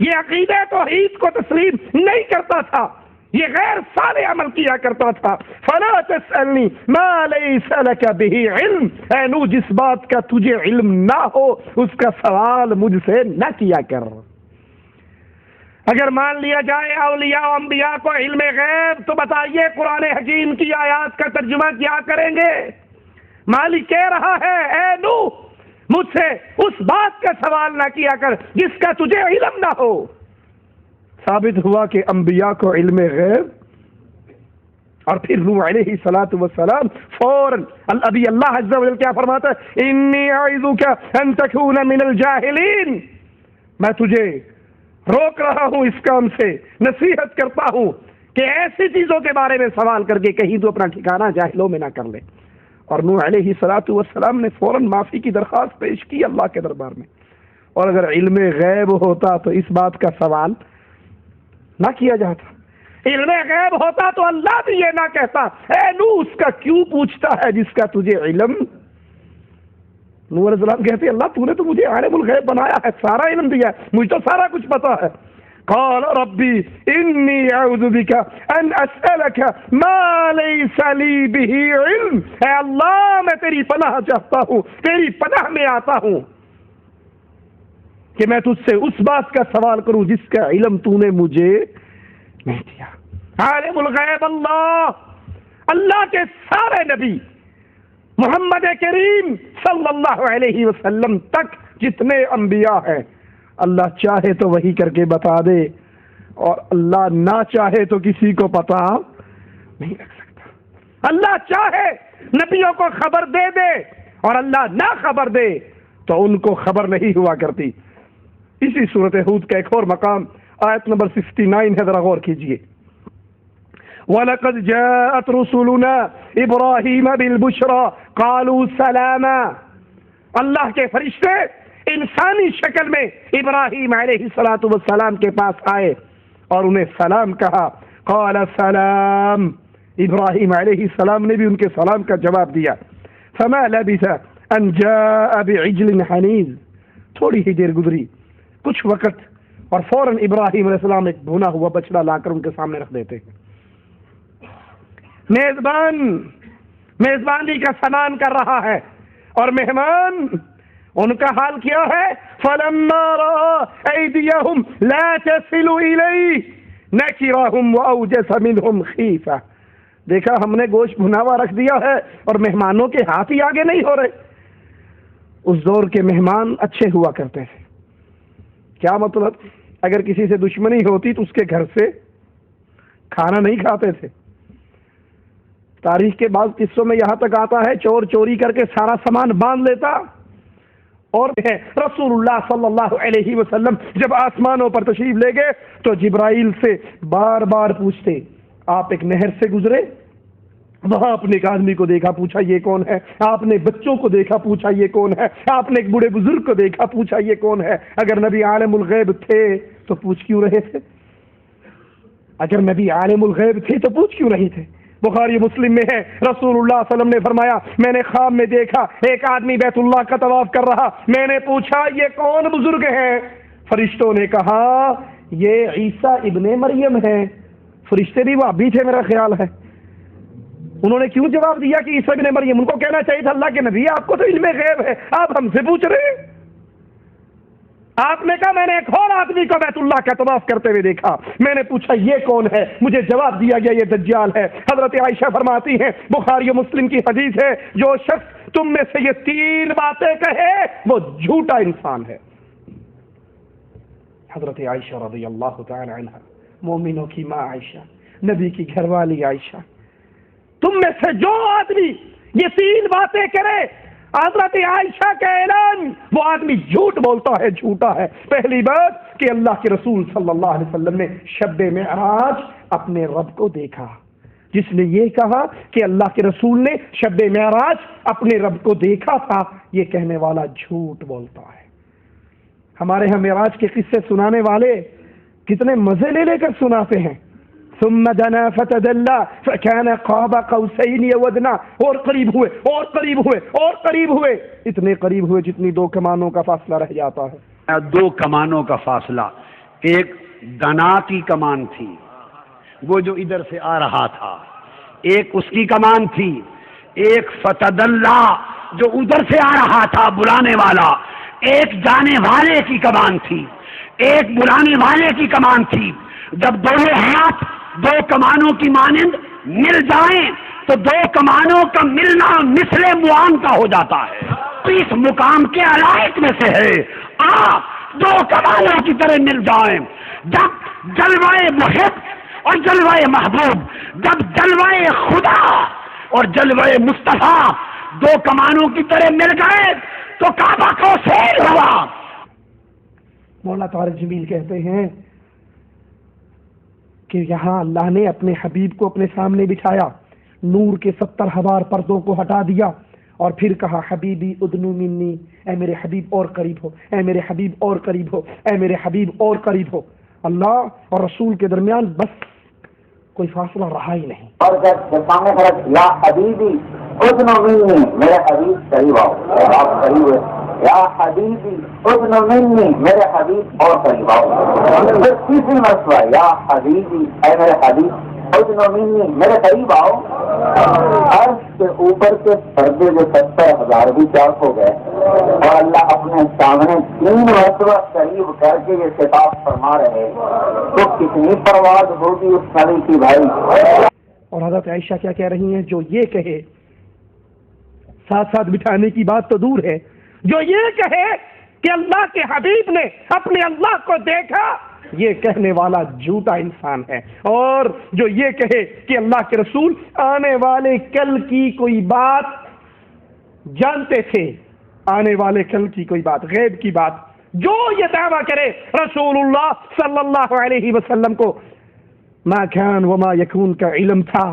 یہ عقیدہ توحید کو تسلیم نہیں کرتا تھا، یہ غیر صالح عمل کیا کرتا تھا۔ فلا تسألنی ما لیس لک بہ علم، اے نوح جس بات کا تجھے علم نہ ہو اس کا سوال مجھ سے نہ کیا کر۔ اگر مان لیا جائے اولیاء و انبیاء کو علم غیب، تو بتائیے قرآن حکیم کی آیات کا ترجمہ کیا کریں گے؟ مالک کہہ رہا ہے اے نوح مجھ سے اس بات کا سوال نہ کیا کر جس کا تجھے علم نہ ہو۔ ثابت ہوا کہ انبیاء کو علم غیب، اور پھر نوح علیہ السلام فوراً ابھی اللہ عز و جل کیا فرماتا ہے، انی اعوذک ان تکون من الجاہلین، میں تجھے روک رہا ہوں اس کام سے، نصیحت کرتا ہوں کہ ایسی چیزوں کے بارے میں سوال کر کے کہیں تو اپنا ٹھکانہ جاہلوں میں نہ کر لے۔ اور نوح علیہ السلام نے فوراً معافی کی درخواست پیش کی اللہ کے دربار میں، اور اگر علم غیب ہوتا تو اس بات کا سوال نہ کیا جاتا، علم غیب ہوتا تو اللہ بھی یہ نہ کہتا اے نوح اس کا کیوں پوچھتا ہے جس کا تجھے علم نوح علیہ السلام کہتے ہیں اللہ تو نے تو مجھے عالم الغیب بنایا ہے، سارا علم دیا ہے، مجھے تو سارا کچھ پتا ہے. قال ربی انی اعوذ بک ان اسألک ما لیس لی به علم. اے اللہ میں تیری پناہ چاہتا ہوں، تیری پناہ میں آتا ہوں کہ میں تجھ سے اس بات کا سوال کروں جس کا علم تو نے مجھے نہیں دیا. عالم الغیب اللہ کے سارے نبی محمد کریم صلی اللہ علیہ وسلم تک جتنے انبیاء ہیں اللہ چاہے تو وہی کر کے بتا دے، اور اللہ نہ چاہے تو کسی کو پتا نہیں رکھ سکتا. اللہ چاہے نبیوں کو خبر دے دے اور اللہ نہ خبر دے تو ان کو خبر نہیں ہوا کرتی. اسی صورت ہود کا ایک اور مقام آیت نمبر 69 ہے، ذرا غور کیجئے. وَلَقَدْ جَاءَتْ رُسُلُنَا إِبْرَاهِيمَ بِالْبُشْرَى قَالُوا سَلَامًا. اللہ کے فرشتے انسانی شکل میں ابراہیم علیہ السلام کے پاس آئے اور انہیں سلام کہا. قال سلام، ابراہیم علیہ السلام نے بھی ان کے سلام کا جواب دیا. فما لبث ان جاء بعجل حنیذ. تھوڑی ہی دیر گزری، کچھ وقت، اور فوراً ابراہیم علیہ السلام ایک بھونا ہوا بچڑا لا کر ان کے سامنے رکھ دیتے ہیں. میزبانی کا سامان کر رہا ہے اور مہمان ان کا حال کیا ہے؟ فَلَمَّا رَأَى أَيْدِيَهُمْ لَا تَصِلُ إِلَيْهِ نَكِرَهُمْ وَأَوْجَسَ مِنْهُمْ خِيفَةً. دیکھا ہم نے گوشت بھنا ہوا رکھ دیا ہے اور مہمانوں کے ہاتھ ہی آگے نہیں ہو رہے. اس دور کے مہمان اچھے ہوا کرتے تھے. کیا مطلب؟ اگر کسی سے دشمنی ہوتی تو اس کے گھر سے کھانا نہیں کھاتے تھے. تاریخ کے بعض قصوں میں یہاں تک آتا ہے چور چوری کر کے سارا سامان باندھ لیتا، اور رسول اللہ صلی اللہ علیہ وسلم جب آسمانوں پر تشریف لے گئے تو جبرائیل سے بار بار پوچھتے. آپ ایک نہر سے گزرے، وہاں آپ نے ایک آدمی کو دیکھا، پوچھا یہ کون ہے. آپ نے بچوں کو دیکھا، پوچھا یہ کون ہے. آپ نے ایک بوڑھے بزرگ کو دیکھا، پوچھا یہ کون ہے. اگر نبی عالم الغیب تھے تو پوچھ کیوں رہے تھے؟ اگر نبی عالم الغیب تھے تو پوچھ کیوں رہے تھے؟ بخاری مسلم میں ہے، رسول اللہ صلی اللہ علیہ وسلم نے فرمایا میں نے خواب میں دیکھا ایک آدمی بیت اللہ کا طواف کر رہا. میں نے پوچھا یہ کون بزرگ ہے؟ فرشتوں نے کہا یہ عیسیٰ ابن مریم ہے. فرشتے بھی وہابی تھے میرا خیال ہے. انہوں نے کیوں جواب دیا کہ عیسیٰ ابن مریم؟ ان کو کہنا چاہیے تھا اللہ کے نبی آپ کو تو علم غیب ہے، آپ ہم سے پوچھ رہے ہیں. آپ نے کہا میں نے ایک اور آدمی کو بیت اللہ کا طواف کرتے ہوئے دیکھا. میں نے پوچھا یہ کون ہے؟ مجھے جواب دیا گیا یہ دجال ہے. حضرت عائشہ فرماتی ہیں، بخاری و مسلم کی حدیث ہے، جو شخص تم میں سے یہ 3 باتیں کہے وہ جھوٹا انسان ہے. حضرت عائشہ رضی اللہ تعالی عنہ، مومنوں کی ماں عائشہ، نبی کی گھر والی عائشہ، تم میں سے جو آدمی یہ 3 باتیں کرے، حضرت عائشہ کا اعلان، وہ آدمی جھوٹ بولتا ہے، جھوٹا ہے. پہلی بات کہ اللہ کے رسول صلی اللہ علیہ وسلم نے شب معراج اپنے رب کو دیکھا. جس نے یہ کہا کہ اللہ کے رسول نے شب معراج اپنے رب کو دیکھا تھا، یہ کہنے والا جھوٹ بولتا ہے. ہمارے ہاں معراج کے قصے سنانے والے کتنے مزے لے لے کر سناتے ہیں. ثم دنا فتدلى فكان قاب قوسين او ادنى، اور قریب ہوئے اور قریب ہوئے اور قریب ہوئے، اتنے قریب ہوئے جتنی 2 کمانوں کا فاصلہ رہ جاتا ہے. 2 کمانوں کا فاصلہ. ایک دنا کی کمان تھی، وہ جو ادھر سے آ رہا تھا، ایک اس کی کمان تھی. ایک فتدلى جو ادھر سے آ رہا تھا بلانے والا، ایک جانے والے کی کمان تھی، ایک بلانے والے کی کمان تھی. جب دونوں ہاتھ 2 کمانوں کی مانند مل جائیں تو 2 کمانوں کا ملنا مثل معان کا ہو جاتا ہے. اس مقام کے علائق میں سے ہے آپ 2 کمانوں کی طرح مل جائیں. جب جلوہ محب اور جلوہ محبوب، جب جلوہ خدا اور جلوہ مصطفیٰ 2 کمانوں کی طرح مل گئے تو کعبہ کو سیل ہوا. مولانا طارق جمیل کہتے ہیں کہ یہاں اللہ نے اپنے حبیب کو اپنے سامنے بٹھایا، نور کے 70,000 پردوں کو ہٹا دیا اور پھر کہا حبیبی ادنو منی، اے میرے حبیب اور قریب ہو، اے میرے حبیب اور قریب ہو، اے میرے حبیب اور قریب ہو. اللہ اور رسول کے درمیان بس کوئی فاصلہ رہا ہی نہیں. اور جب سامنے خرچ یا حبیبی اذن منی، میرے حبیب قریب آؤ، آپ قریب ہوئے، یا حبیبی اذن منی، میرے حبیب اور قریب آؤ. پھر تیسری مرتبہ یا حبیبی، اے میرے حبیب اذن منی، میرے قریب آؤ. عرش کے اوپر کے پردے جو 70,000 بھی چاک ہو گئے اور اللہ اپنے سامنے 3 مرتبہ قریب کر کے یہ خطاب فرما رہے، تو کتنی پرواز ہوگی اس نبی کی بھائی. اور حضرت عائشہ کیا کہہ رہی ہیں؟ جو یہ کہے، ساتھ ساتھ بٹھانے کی بات تو دور ہے، جو یہ کہے کہ اللہ کے حبیب نے اپنے اللہ کو دیکھا، یہ کہنے والا جھوٹا انسان ہے. اور جو یہ کہے کہ اللہ کے رسول آنے والے کل کی کوئی بات جانتے تھے، آنے والے کل کی کوئی بات، غیب کی بات، جو یہ دعویٰ کرے رسول اللہ صلی اللہ علیہ وسلم کو ما کان وما یکون کا علم تھا،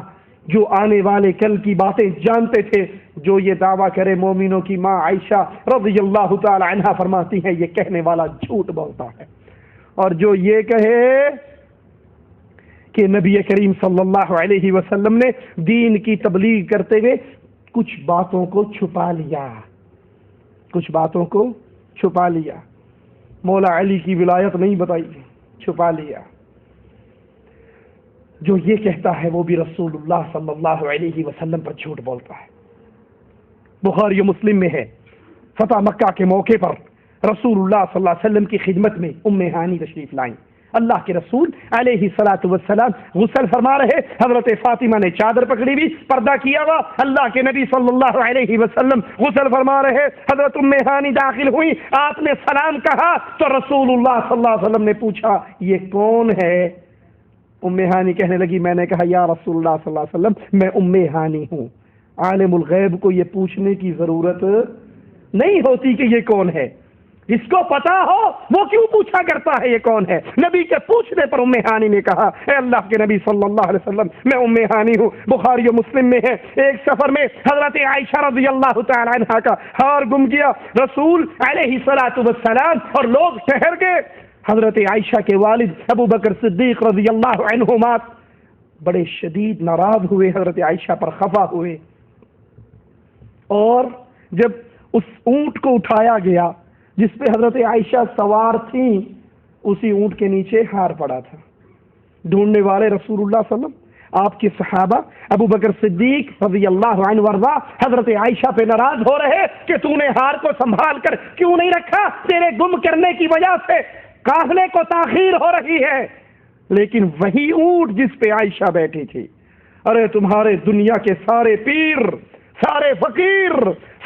جو آنے والے کل کی باتیں جانتے تھے، جو یہ دعویٰ کرے مومنوں کی ماں عائشہ رضی اللہ تعالی عنہا فرماتی ہیں یہ کہنے والا جھوٹ بولتا ہے. اور جو یہ کہے کہ نبی کریم صلی اللہ علیہ وسلم نے دین کی تبلیغ کرتے ہوئے کچھ باتوں کو چھپا لیا، کچھ باتوں کو چھپا لیا، مولا علی کی ولایت نہیں بتائی، چھپا لیا، جو یہ کہتا ہے وہ بھی رسول اللہ صلی اللہ علیہ وسلم پر جھوٹ بولتا ہے. بخاری و مسلم میں ہے، فتح مکہ کے موقع پر رسول اللہ صلی اللہ علیہ وسلم کی خدمت میں ام ہانی تشریف لائیں. اللہ کے رسول علیہ الصلوۃ والسلام غسل فرما رہے، حضرت فاطمہ نے چادر پکڑی ہوئی، پردہ کیا ہوا، اللہ کے نبی صلی اللہ علیہ وسلم غسل فرما رہے، حضرت ام ہانی داخل ہوئی، آپ نے سلام کہا تو رسول اللہ صلی اللہ علیہ وسلم نے پوچھا یہ کون ہے؟ ام ہانی کہنے لگی میں نے کہا یا رسول اللہ صلی اللہ علیہ وسلم میں ام ہانی ہوں. عالم الغیب کو یہ پوچھنے کی ضرورت نہیں ہوتی کہ یہ کون ہے، جس کو پتا ہو وہ کیوں پوچھا کرتا ہے یہ کون ہے. نبی کے پوچھنے پر ام ہانی نے کہا اے اللہ کے نبی صلی اللہ علیہ وسلم میں ام ہانی ہوں. بخاری و مسلم میں ہے، ایک سفر میں حضرت عائشہ رضی اللہ تعالی عنہا کا ہار گم گیا، رسول علیہ الصلوۃ والسلام اور لوگ ٹھہر گئے. حضرت عائشہ کے والد ابو بکر صدیق رضی اللہ عنہما بڑے شدید ناراض ہوئے، حضرت عائشہ پر خفا ہوئے، اور جب اس اونٹ کو اٹھایا گیا جس پہ حضرت عائشہ سوار تھیں، اسی اونٹ کے نیچے ہار پڑا تھا. ڈھونڈنے والے رسول اللہ صلی اللہ علیہ وسلم، آپ کے صحابہ ابو بکر صدیق رضی اللہ عنہ وارضا حضرت عائشہ پہ ناراض ہو رہے کہ تو نے ہار کو سنبھال کر کیوں نہیں رکھا، تیرے گم کرنے کی وجہ سے قافلے کو تاخیر ہو رہی ہے. لیکن وہی اونٹ جس پہ عائشہ بیٹھی تھی، ارے تمہارے دنیا کے سارے پیر، سارے فقیر،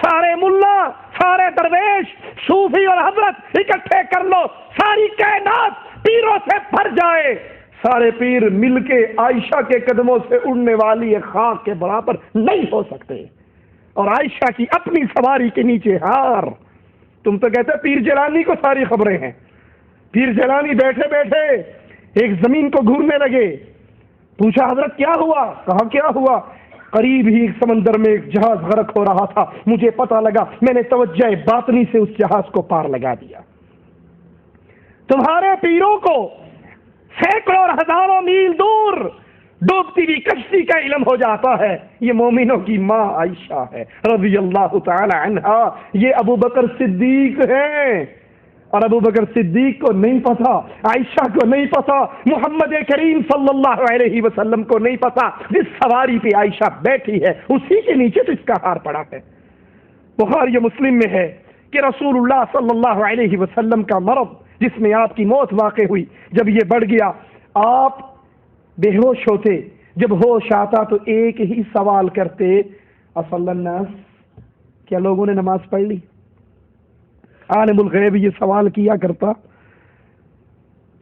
سارے ملا، سارے درویش، صوفی اور حضرت اکٹھے کر لو، ساری کائنات پیروں سے بھر جائے، سارے پیر مل کے عائشہ کے قدموں سے اڑنے والی ایک خاک کے برابر نہیں ہو سکتے. اور عائشہ کی اپنی سواری کے نیچے ہار. تم تو کہتے پیر جیلانی کو ساری خبریں ہیں. پیر جیلانی بیٹھے بیٹھے ایک زمین کو گھورنے لگے، پوچھا حضرت کیا ہوا؟ کہا کیا ہوا؟ قریب ہی ایک سمندر میں ایک جہاز غرق ہو رہا تھا، مجھے پتہ لگا، میں نے توجہ باطنی سے اس جہاز کو پار لگا دیا. تمہارے پیروں کو سینکڑوں اور ہزاروں میل دور ڈوبتی ہوئی کشتی کا علم ہو جاتا ہے. یہ مومنوں کی ماں عائشہ ہے رضی اللہ تعالی عنہا، یہ ابو بکر صدیق ہیں. اور ابو بکر صدیق کو نہیں پتا، عائشہ کو نہیں پتا، محمد کریم صلی اللہ علیہ وسلم کو نہیں پتا جس سواری پہ عائشہ بیٹھی ہے اسی کے نیچے تو اس کا ہار پڑا ہے. بخاری مسلم میں ہے کہ رسول اللہ صلی اللہ علیہ وسلم کا مرض جس میں آپ کی موت واقع ہوئی، جب یہ بڑھ گیا آپ بے ہوش ہوتے، جب ہوش آتا تو ایک ہی سوال کرتے، اصلی الناس، کیا لوگوں نے نماز پڑھ لی؟ عالم الغیب یہ سوال کیا کرتا.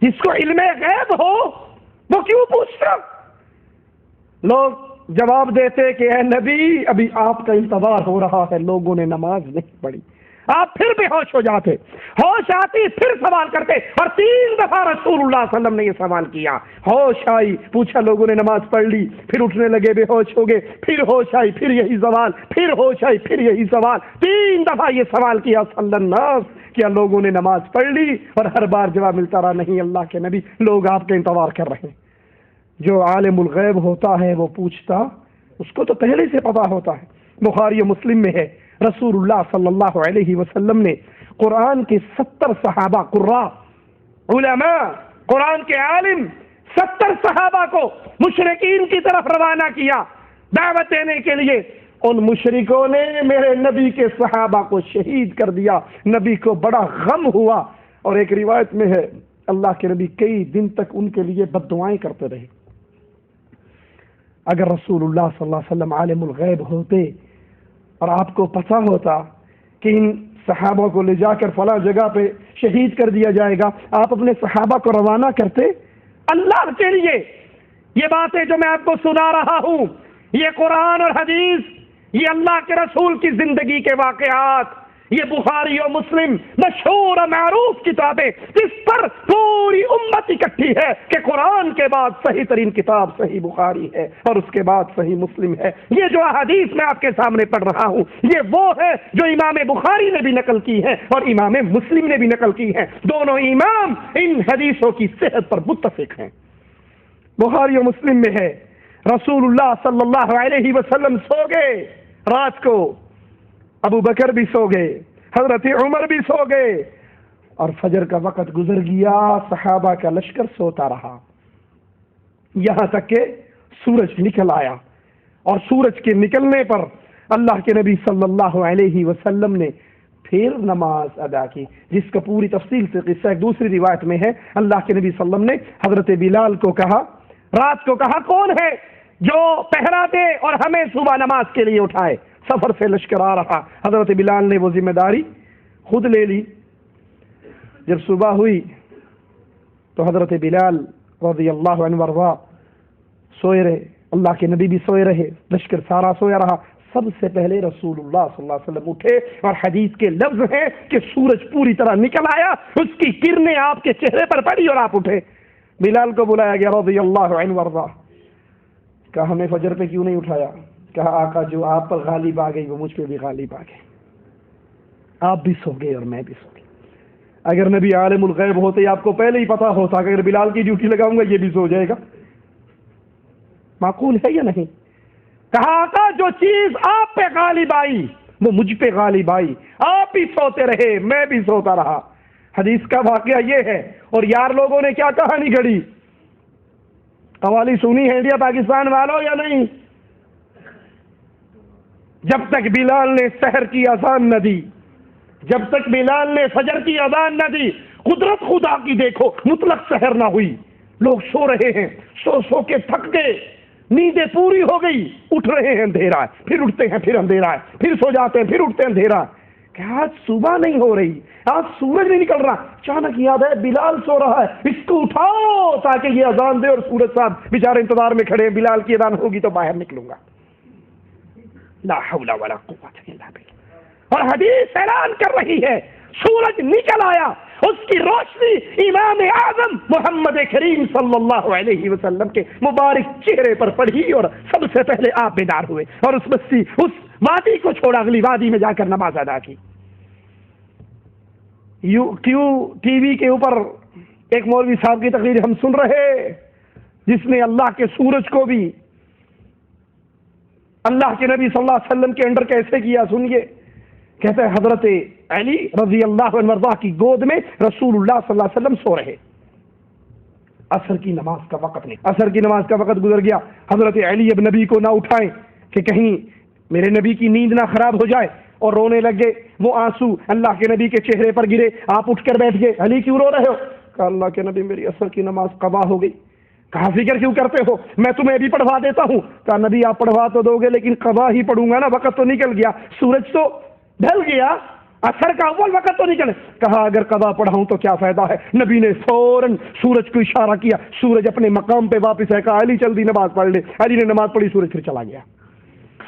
جس کو علم غیب ہو وہ کیوں پوچھتا؟ لوگ جواب دیتے کہ اے نبی ابھی آپ کا انتظار ہو رہا ہے، لوگوں نے نماز نہیں پڑھی. آپ پھر بے ہوش ہو جاتے، ہوش آتی پھر سوال کرتے، اور 3 دفعہ رسول اللہ صلی اللہ علیہ وسلم نے یہ سوال کیا. ہوش آئی، پوچھا، لوگوں نے نماز پڑھ لی، پھر اٹھنے لگے، بے ہوش ہو گئے، پھر ہوش آئی، پھر یہی سوال، پھر ہوش آئی، پھر یہی سوال. 3 دفعہ یہ سوال کیا، صلی الناس، کیا لوگوں نے نماز پڑھ لی؟ اور ہر بار جواب ملتا رہا، نہیں اللہ کے نبی، لوگ آپ کا انتظار کر رہے ہیں. جو عالم الغیب ہوتا ہے وہ پوچھتا، اس کو تو پہلے سے پتا ہوتا ہے۔ بخاری و مسلم میں ہے رسول اللہ صلی اللہ علیہ وسلم نے قرآن کے 70 صحابہ قراء علماء، قرآن کے عالم 70 صحابہ کو مشرکین کی طرف روانہ کیا دعوت دینے کے لیے۔ ان مشرکوں نے میرے نبی کے صحابہ کو شہید کر دیا، نبی کو بڑا غم ہوا، اور ایک روایت میں ہے اللہ کے نبی کئی دن تک ان کے لیے بد دعائیں کرتے رہے۔ اگر رسول اللہ صلی اللہ علیہ وسلم عالم الغیب ہوتے اور آپ کو پتہ ہوتا کہ ان صحابہ کو لے جا کر فلاں جگہ پہ شہید کر دیا جائے گا، آپ اپنے صحابہ کو روانہ کرتے؟ اللہ کے لیے یہ باتیں جو میں آپ کو سنا رہا ہوں، یہ قرآن اور حدیث، یہ اللہ کے رسول کی زندگی کے واقعات، یہ بخاری و مسلم مشہور و معروف کتابیں جس پر پوری امت اکٹھی ہے کہ قرآن کے بعد صحیح ترین کتاب صحیح بخاری ہے اور اس کے بعد صحیح مسلم ہے۔ یہ جو حدیث میں آپ کے سامنے پڑھ رہا ہوں یہ وہ ہے جو امام بخاری نے بھی نقل کی ہے اور امام مسلم نے بھی نقل کی ہے، دونوں امام ان حدیثوں کی صحت پر متفق ہیں۔ بخاری و مسلم میں ہے رسول اللہ صلی اللہ علیہ وسلم سو گئے رات کو، ابو بکر بھی سو گئے، حضرت عمر بھی سو گئے، اور فجر کا وقت گزر گیا، صحابہ کا لشکر سوتا رہا، یہاں تک کہ سورج نکل آیا، اور سورج کے نکلنے پر اللہ کے نبی صلی اللہ علیہ وسلم نے پھر نماز ادا کی، جس کا پوری تفصیل سے قصہ ایک دوسری روایت میں ہے۔ اللہ کے نبی صلی اللہ علیہ وسلم نے حضرت بلال کو کہا، رات کو کہا کون ہے جو پہرا دے اور ہمیں صبح نماز کے لیے اٹھائے، سفر سے لشکر آ رہا۔ حضرت بلال نے وہ ذمہ داری خود لے لی۔ جب صبح ہوئی تو حضرت بلال رضی اللہ عنہ وارضا سوئے رہے، اللہ کے نبی بھی سوئے رہے، لشکر سارا سویا رہا۔ سب سے پہلے رسول اللہ صلی اللہ علیہ وسلم اٹھے، اور حدیث کے لفظ ہیں کہ سورج پوری طرح نکل آیا، اس کی کرنیں آپ کے چہرے پر پڑی اور آپ اٹھے۔ بلال کو بلایا گیا رضی اللہ عنہ وارضا، کہا ہمیں فجر پہ کیوں نہیں اٹھایا؟ کہا آقا جو آپ پر غالب آ گئی وہ مجھ پہ بھی غالب آ گئی، آپ بھی سو گئے اور میں بھی سو گئی۔ اگر نبی عالم الغیب ہوتے آپ کو پہلے ہی پتا ہوتا کہ اگر بلال کی ڈیوٹی لگاؤں گا یہ بھی سو جائے گا، معقول ہے یا نہیں؟ کہا آقا جو چیز آپ پہ غالب آئی وہ مجھ پہ غالب آئی، آپ بھی سوتے رہے میں بھی سوتا رہا۔ حدیث کا واقعہ یہ ہے، اور یار لوگوں نے کیا کہانی گھڑی، قوالی سنی ہے انڈیا پاکستان والوں یا نہیں؟ جب تک بلال نے سحر کی اذان نہ دی، جب تک بلال نے فجر کی اذان نہ دی، قدرت خدا کی دیکھو، مطلق سحر نہ ہوئی، لوگ سو رہے ہیں، سو سو کے تھک گئے، نیندیں پوری ہو گئی، اٹھ رہے ہیں اندھیرا ہے، پھر اٹھتے ہیں پھر اندھیرا ہے، پھر سو جاتے ہیں پھر اٹھتے ہیں اندھیرا ہے، کہ آج صبح نہیں ہو رہی، آج سورج نہیں نکل رہا۔ اچانک یاد ہے بلال سو رہا ہے، اس کو اٹھاؤ تاکہ یہ اذان دے، اور سورج صاحب بیچارے انتظار میں کھڑے ہیں، بلال کی اذان ہوگی تو باہر نکلوں گا۔ لا حول ولا قوت الا باللہ۔ اور حدیث اعلان کر رہی ہے سورج نکل آیا، اس کی روشنی امام اعظم محمد کریم صلی اللہ علیہ وسلم کے مبارک چہرے پر پڑی، اور سب سے پہلے آپ بیدار ہوئے اور اس بستی اس وادی کو چھوڑا، اگلی وادی میں جا کر نماز ادا کی۔ ٹی وی کے اوپر ایک مولوی صاحب کی تقریر ہم سن رہے، جس نے اللہ کے سورج کو بھی اللہ کے نبی صلی اللہ علیہ وسلم کے انڈر کیسے کیا سنیے۔ کہتے ہیں حضرت علی رضی اللہ عنہ وارضا کی گود میں رسول اللہ صلی اللہ علیہ وسلم سو رہے، عصر کی نماز کا وقت نہیں، عصر کی نماز کا وقت گزر گیا، حضرت علی اب نبی کو نہ اٹھائیں کہ کہیں میرے نبی کی نیند نہ خراب ہو جائے، اور رونے لگ گئے، وہ آنسو اللہ کے نبی کے چہرے پر گرے، آپ اٹھ کر بیٹھ گئے، علی کیوں رو رہے ہو؟ کہا اللہ کے نبی میری عصر کی نماز قضا ہو گئی۔ کہا فکر کیوں کرتے ہو، میں تمہیں بھی پڑھوا دیتا ہوں۔ کہا نبی آپ پڑھوا تو دو گے لیکن قضا ہی پڑھوں گا نا، وقت تو نکل گیا، سورج تو ڈھل گیا، عصر کا اول وقت تو نکل۔ کہا اگر قضا پڑھاؤں تو کیا فائدہ ہے؟ نبی نے فوراً سورج کو اشارہ کیا، سورج اپنے مقام پہ واپس ہے، کہا علی جلدی نماز پڑھ لے۔ علی نے نماز پڑھی، سورج پھر چلا گیا۔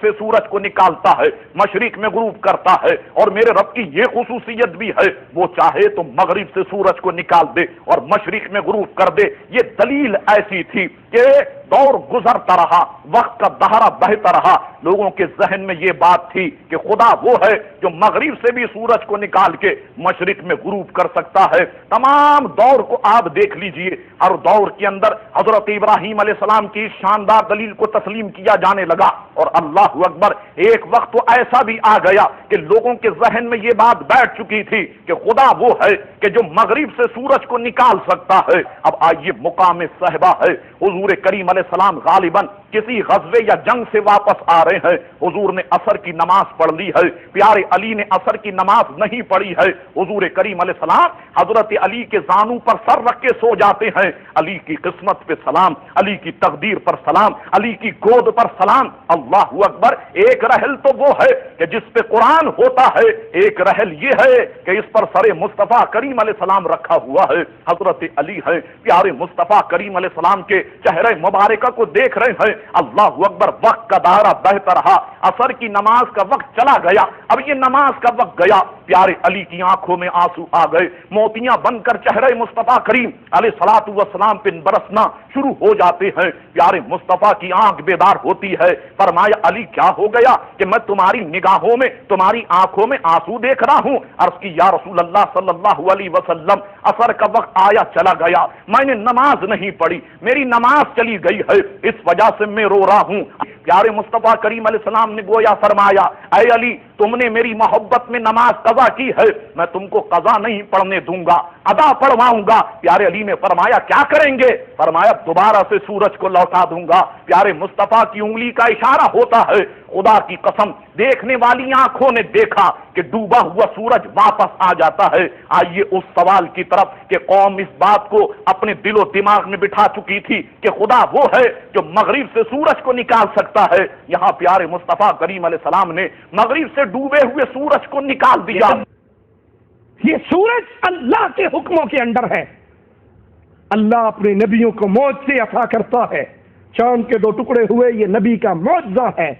سے سورج کو نکالتا ہے، مشرق میں غروب کرتا ہے، اور میرے رب کی یہ خصوصیت بھی ہے، وہ چاہے تو مغرب سے سورج کو نکال دے اور مشرق میں غروب کر دے۔ یہ دلیل ایسی تھی کہ دور گزرتا رہا، وقت کا دہرا بہتا رہا، لوگوں کے ذہن میں یہ بات تھی کہ خدا وہ ہے جو مغرب سے بھی سورج کو نکال کے مشرق میں غروب کر سکتا ہے۔ تمام دور کو آپ دیکھ لیجئے، ہر دور کے اندر حضرت ابراہیم علیہ السلام کی شاندار دلیل کو تسلیم کیا جانے لگا، اور اللہ اکبر، ایک وقت تو ایسا بھی آ گیا کہ لوگوں کے ذہن میں یہ بات بیٹھ چکی تھی کہ خدا وہ ہے کہ جو مغرب سے سورج کو نکال سکتا ہے۔ اب آئیے مقام صحبہ ہے، حضور کریم علیہ السلام غالباً کسی غزوے یا جنگ سے واپس آ رہے ہیں، حضور نے عصر کی نماز پڑھ لی ہے، پیارے علی نے عصر کی نماز نہیں پڑھی ہے، حضور کریم علیہ السلام حضرت علی کے زانوں پر سر رکھ کے سو جاتے ہیں، علی کی قسمت پہ سلام، علی کی تقدیر پر سلام، علی کی گود پر سلام۔ اللہ اکبر، ایک رحل تو وہ ہے کہ جس پہ قرآن ہوتا ہے، ایک رحل یہ ہے کہ اس پر سر مصطفیٰ کریم علیہ السلام رکھا ہوا ہے، حضرت علی ہے، پیارے مصطفیٰ کریم علیہ السلام کے چہرے مبارکہ کو دیکھ رہے ہیں۔ اللہ اکبر، وقت کا دائرہ بہتا رہا، عصر کی نماز کا وقت چلا گیا، اب یہ نماز کا وقت گیا، پیارے علی کی آنکھوں میں آنسو آ گئے، موتیاں بن کر چہرے مصطفیٰ کریم علیہ الصلوۃ والسلام پہ برسنا شروع ہو جاتے ہیں۔ پیارے مصطفیٰ کی آنکھ بیدار ہوتی ہے، فرمایا علی کیا ہو گیا کہ میں تمہاری نگاہوں میں، تمہاری آنکھوں میں آنسو دیکھ رہا ہوں؟ عرض کی یا رسول اللہ صلی اللہ علیہ وسلم، عصر کا وقت آیا چلا گیا، میں نے نماز نہیں پڑھی، میری نماز چلی گئی ہے، اس وجہ سے میں رو رہا ہوں۔ پیارے مصطفیٰ کریم علیہ السلام نے گویا فرمایا، اے علی، تم نے میری محبت میں نماز قضا کی ہے، میں تم کو قضا نہیں پڑھنے دوں گا، ادا پڑھواؤں گا۔ پیارے علی نے فرمایا کیا کریں گے؟ فرمایا دوبارہ سے سورج کو لوٹا دوں گا۔ پیارے مصطفیٰ کی انگلی کا اشارہ ہوتا ہے، خدا کی قسم دیکھنے والی آنکھوں نے دیکھا کہ ڈوبا ہوا سورج واپس آ جاتا ہے۔ آئیے اس سوال کی طرف کہ قوم اس بات کو اپنے دل و دماغ میں بٹھا چکی تھی کہ خدا وہ ہے جو مغرب سے سورج کو نکال سکتا ہے، یہاں پیارے مصطفیٰ کریم علیہ السلام نے مغرب سے ڈوبے ہوئے سورج کو نکال دیا۔ یہ سورج اللہ کے حکموں کے اندر ہے، اللہ اپنے نبیوں کو معجزے عطا کرتا ہے، چاند کے 2 ٹکڑے ہوئے یہ نبی کا معجزہ ہے،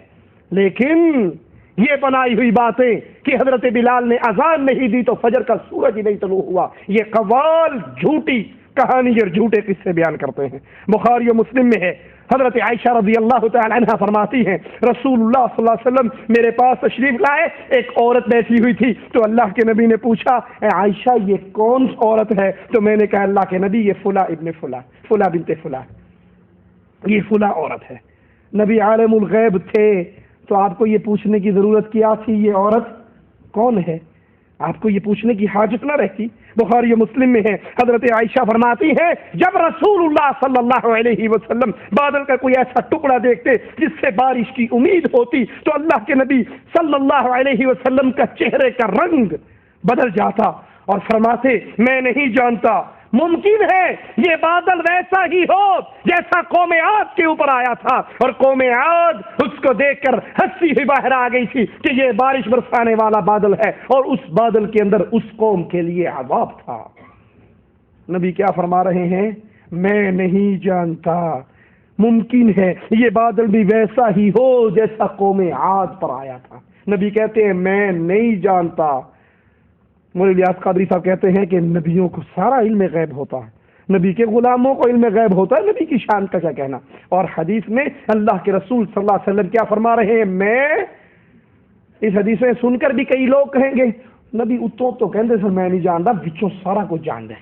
لیکن یہ بنائی ہوئی باتیں کہ حضرت بلال نے اذان نہیں دی تو فجر کا سورج ہی نہیں طلوع ہوا، یہ قوال جھوٹی کہانی اور جھوٹے قصے بیان کرتے ہیں۔ بخاری و مسلم میں ہے، حضرت عائشہ رضی اللہ تعالی عنہ فرماتی ہیں رسول اللہ صلی اللہ علیہ وسلم میرے پاس تشریف لائے، ایک عورت بیٹھی ہوئی تھی تو اللہ کے نبی نے پوچھا اے عائشہ یہ کون عورت ہے؟ تو میں نے کہا اللہ کے نبی یہ فلاں ابن فلاں، فلاں بنت فلاں، یہ فلاں عورت ہے۔ نبی عالم الغیب تھے تو آپ کو یہ پوچھنے کی ضرورت کیا تھی یہ عورت کون ہے؟ آپ کو یہ پوچھنے کی حاجت نہ رہتی۔ بخاری و مسلم میں ہے، حضرت عائشہ فرماتی ہے جب رسول اللہ صلی اللہ علیہ وسلم بادل کا کوئی ایسا ٹکڑا دیکھتے جس سے بارش کی امید ہوتی تو اللہ کے نبی صلی اللہ علیہ وسلم کا چہرے کا رنگ بدل جاتا اور فرماتے میں نہیں جانتا، ممکن ہے یہ بادل ویسا ہی ہو جیسا قوم عاد کے اوپر آیا تھا، اور قوم عاد اس کو دیکھ کر ہنسی ہی باہر آ گئی تھی کہ یہ بارش برسانے والا بادل ہے، اور اس بادل کے اندر اس قوم کے لیے عذاب تھا۔ نبی کیا فرما رہے ہیں؟ میں نہیں جانتا، ممکن ہے یہ بادل بھی ویسا ہی ہو جیسا قوم عاد پر آیا تھا۔ نبی کہتے ہیں میں نہیں جانتا۔ مولوی الیاس قادری صاحب کہتے ہیں کہ نبیوں کو سارا علم غیب ہوتا ہے، نبی کے غلاموں کو علم غیب ہوتا ہے، نبی کی شان کا کیا کہنا۔ اور حدیث میں اللہ کے رسول صلی اللہ علیہ وسلم کیا فرما رہے ہیں؟ میں اس حدیث میں سن کر بھی کئی لوگ کہیں گے نبی اتوں تو کہتے سر میں نہیں جانتا، بچوں سارا کچھ جان دے،